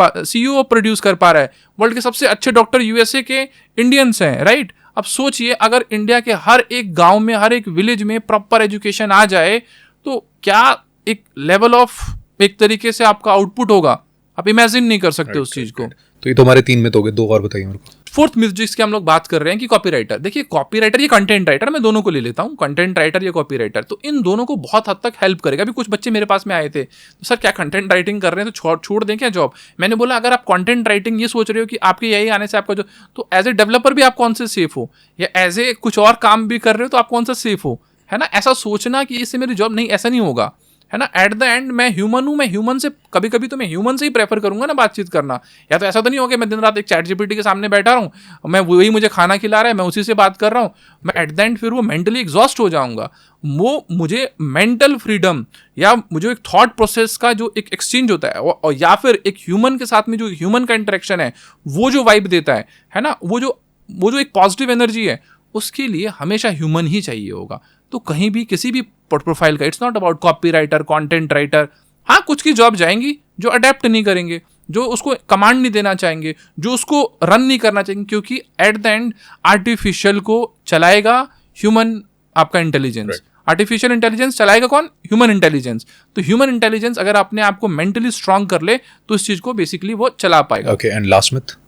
पा रहा है। वर्ल्ड के सबसे अच्छे डॉक्टर यूएसए के इंडियंस हैं, राइट। अब सोचिए अगर इंडिया के हर एक गाँव में, हर एक विलेज में प्रॉपर एजुकेशन आ जाए तो क्या एक लेवल ऑफ एक तरीके से आपका आउटपुट होगा, आप इमेजिन नहीं कर सकते उस चीज को। तो ये तो हमारे 3 मिथ हो गए, 2 और बताइए मेरे को। फोर्थ मिथ जिसकी हम लोग बात कर रहे हैं कि कॉपीराइटर। देखिए कॉपीराइटर या कंटेंट राइटर, मैं दोनों को ले लेता हूँ, कंटेंट राइटर या कॉपीराइटर, तो इन दोनों को बहुत हद तक हेल्प करेगा। अभी कुछ बच्चे मेरे पास में आए थे, तो सर क्या कंटेंट राइटिंग कर रहे हैं तो छोड़ दें क्या जॉब? मैंने बोला अगर आप कंटेंट राइटिंग ये सोच रहे हो कि आपके यही आने से आपका जो, तो एज ए डेवलपर भी आप कौन से सेफ हो, या एज ए कुछ और काम भी कर रहे हो तो आप कौन सा सेफ हो, है ना। ऐसा सोचना कि इससे मेरी जॉब नहीं, ऐसा नहीं होगा, है ना। एट द एंड मैं ह्यूमन हूँ, मैं ह्यूमन से कभी कभी तो मैं ह्यूमन से ही प्रेफर करूंगा ना बातचीत करना। या तो ऐसा तो नहीं होगा मैं दिन रात एक चैट जीपीटी के सामने बैठा हूँ, मैं वही मुझे खाना खिला रहा है, मैं उसी से बात कर रहा हूँ, मैं एट द एंड फिर वो मेंटली एग्जॉस्ट हो जाऊंगा। वो मुझे मेंटल फ्रीडम या मुझे एक थॉट प्रोसेस का जो एक एक्सचेंज होता है, और या फिर एक ह्यूमन के साथ में जो ह्यूमन का इंटरेक्शन है, वो जो वाइब देता है ना, वो जो एक पॉजिटिव एनर्जी है, उसके लिए हमेशा ह्यूमन ही चाहिए होगा। तो कहीं भी किसी भी प्रोफाइल का, it's not about copy writer, content writer. हाँ, कुछ की जॉब जाएंगी जो अडेप्ट नहीं करेंगे, जो उसको कमांड नहीं देना चाहेंगे, जो उसको रन नहीं करना चाहेंगे, क्योंकि एट द एंड आर्टिफिशियल को चलाएगा ह्यूमन, आपका इंटेलिजेंस। आर्टिफिशियल इंटेलिजेंस चलाएगा कौन? Human intelligence. तो ह्यूमन इंटेलिजेंस अगर अपने आप को मेंटली स्ट्रांग कर ले तो इस चीज को बेसिकली वो चला पाएगा। Okay, and last myth?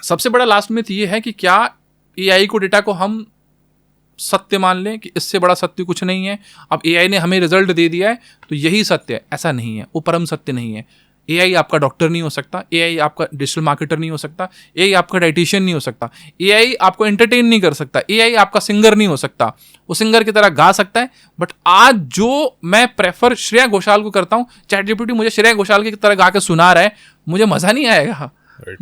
सबसे बड़ा लास्ट मिथ ये है कि क्या एआई को, डेटा को हम सत्य मान लें कि इससे बड़ा सत्य कुछ नहीं है। अब एआई ने हमें रिजल्ट दे दिया है तो यही सत्य है, ऐसा नहीं है, वो परम सत्य नहीं है। एआई आपका डॉक्टर नहीं हो सकता, एआई आपका डिजिटल मार्केटर नहीं हो सकता, एआई आपका डाइटिशियन नहीं हो सकता, एआई आपको एंटरटेन नहीं कर सकता, एआई आपका सिंगर नहीं हो सकता। वो सिंगर की तरह गा सकता है, बट आज जो मैं प्रेफर श्रेया घोषाल को करता हूँ, चैट जीपीटी मुझे श्रेया घोषाल की तरह गा के सुना रहा है, मुझे मजा नहीं आएगा,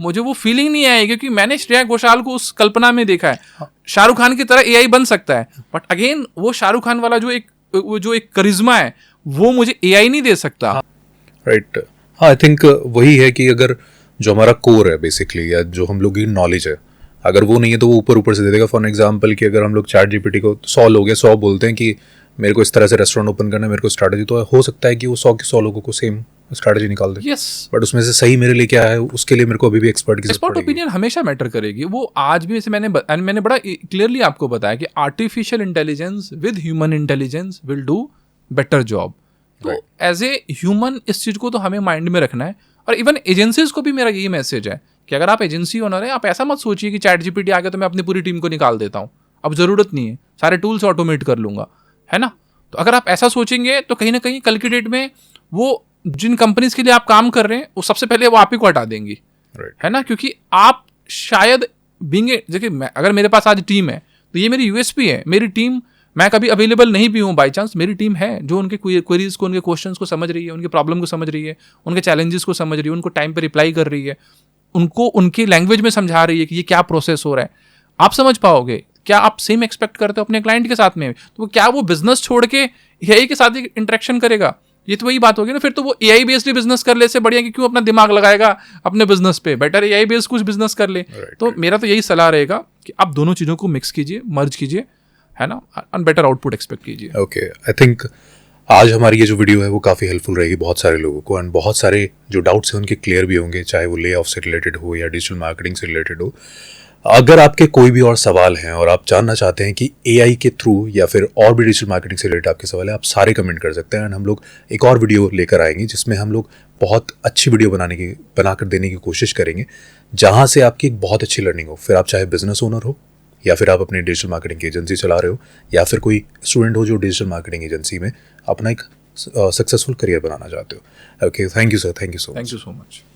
मुझे वो फीलिंग नहीं आएगी, क्योंकि मैंने श्रेया घोषाल को उस कल्पना में देखा है। शाहरुख खान की तरह एआई बन सकता है, बट अगेन वो शाहरुख खान वाला जो एक करिश्मा है वो मुझे एआई नहीं दे सकता। राइट। हाँ, आई थिंक वही है कि अगर जो हमारा कोर है बेसिकली, या जो हम लोग की नॉलेज है, अगर वो नहीं है तो वो ऊपर ऊपर से दे देगा। फॉर एग्जांपल कि अगर हम लोग चैट जीपीटी को 100 लोग हैं, 100 बोलते हैं कि मेरे को इस तरह से रेस्टोरेंट ओपन करना है, मेरे को स्ट्रैटेजी, तो हो सकता है कि वो 100 के 100 लोगों को सेम स्ट्रैटेजी निकाल दे। यस, बट उसमें से सही मेरे लिए क्या है, उसके लिए मेरे को अभी भी एक्सपर्ट ओपिनियन हमेशा मैटर करेगी। वो आज भी, जैसे मैंने बड़ा क्लियरली आपको बताया कि artificial intelligence with human intelligence will do better job. तो एज ए ह्यूमन इस चीज को तो हमें माइंड में रखना है। और इवन एजेंसीज को भी मेरा यही मैसेज है कि अगर आप एजेंसी ओनर है, आप ऐसा मत सोचिए कि चैट जीपीटी आ गया तो मैं अपनी पूरी टीम को निकाल देता हूँ, अब जरूरत नहीं है, सारे टूल्स ऑटोमेट कर लूंगा, है ना। तो अगर आप ऐसा सोचेंगे तो कहीं ना कहीं कल की डेट में वो जिन कंपनीज के लिए आप काम कर रहे हैं वो सबसे पहले वो आप ही को हटा देंगी, है ना। क्योंकि आप शायद देखिए, अगर मेरे पास आज टीम है तो ये मेरी यूएसपी है, मेरी टीम, मैं कभी अवेलेबल नहीं भी हूँ बाई चांस, मेरी टीम है जो उनके क्वेरीज को, उनके क्वेश्चंस को समझ रही है, उनके प्रॉब्लम को समझ रही है, उनके चैलेंजेस को समझ रही है, उनको टाइम पे रिप्लाई कर रही है, उनको उनकी लैंग्वेज में समझा रही है कि ये क्या प्रोसेस हो रहा है। आप समझ पाओगे? क्या आप सेम एक्सपेक्ट करते हो अपने क्लाइंट के साथ में? तो क्या वो बिजनेस छोड़ के यही के साथ ही इंटरेक्शन करेगा? ये तो वही बात होगी ना, फिर तो वो एआई बेस्ड बिजनेस कर ले से बढ़िया कि क्यों अपना दिमाग लगाएगा अपने बिजनेस पे, बेटर एआई बेस्ड कुछ बिजनेस कर ले। तो मेरा तो यही सलाह रहेगा कि आप दोनों चीज़ों को मिक्स कीजिए, मर्ज कीजिए, है ना, और बेटर आउटपुट एक्सपेक्ट कीजिए। ओके, आई थिंक आज हमारी ये जो वीडियो है वो काफ़ी हेल्पफुल रहेगी बहुत सारे लोगों को, एंड बहुत सारे जो डाउट्स हैं उनके क्लियर भी होंगे, चाहे वो ले ऑफ से रिलेटेड हो या डिजिटल मार्केटिंग से रिलेटेड हो। अगर आपके कोई भी और सवाल हैं और आप जानना चाहते हैं कि एआई के थ्रू या फिर और भी डिजिटल मार्केटिंग से रिलेटेड आपके सवाल है, आप सारे कमेंट कर सकते हैं, एंड हम लोग एक और वीडियो लेकर आएंगे जिसमें हम लोग बहुत अच्छी वीडियो बनाकर देने की कोशिश करेंगे, जहाँ से आपकी एक बहुत अच्छी लर्निंग हो। फिर आप चाहे बिजनेस ओनर हो, या फिर आप अपनी डिजिटल मार्केटिंग की एजेंसी चला रहे हो, या फिर कोई स्टूडेंट हो जो डिजिटल मार्केटिंग एजेंसी में अपना एक सक्सेसफुल करियर बनाना चाहते हो। Okay, thank you sir, thank you so much. Thank you so much.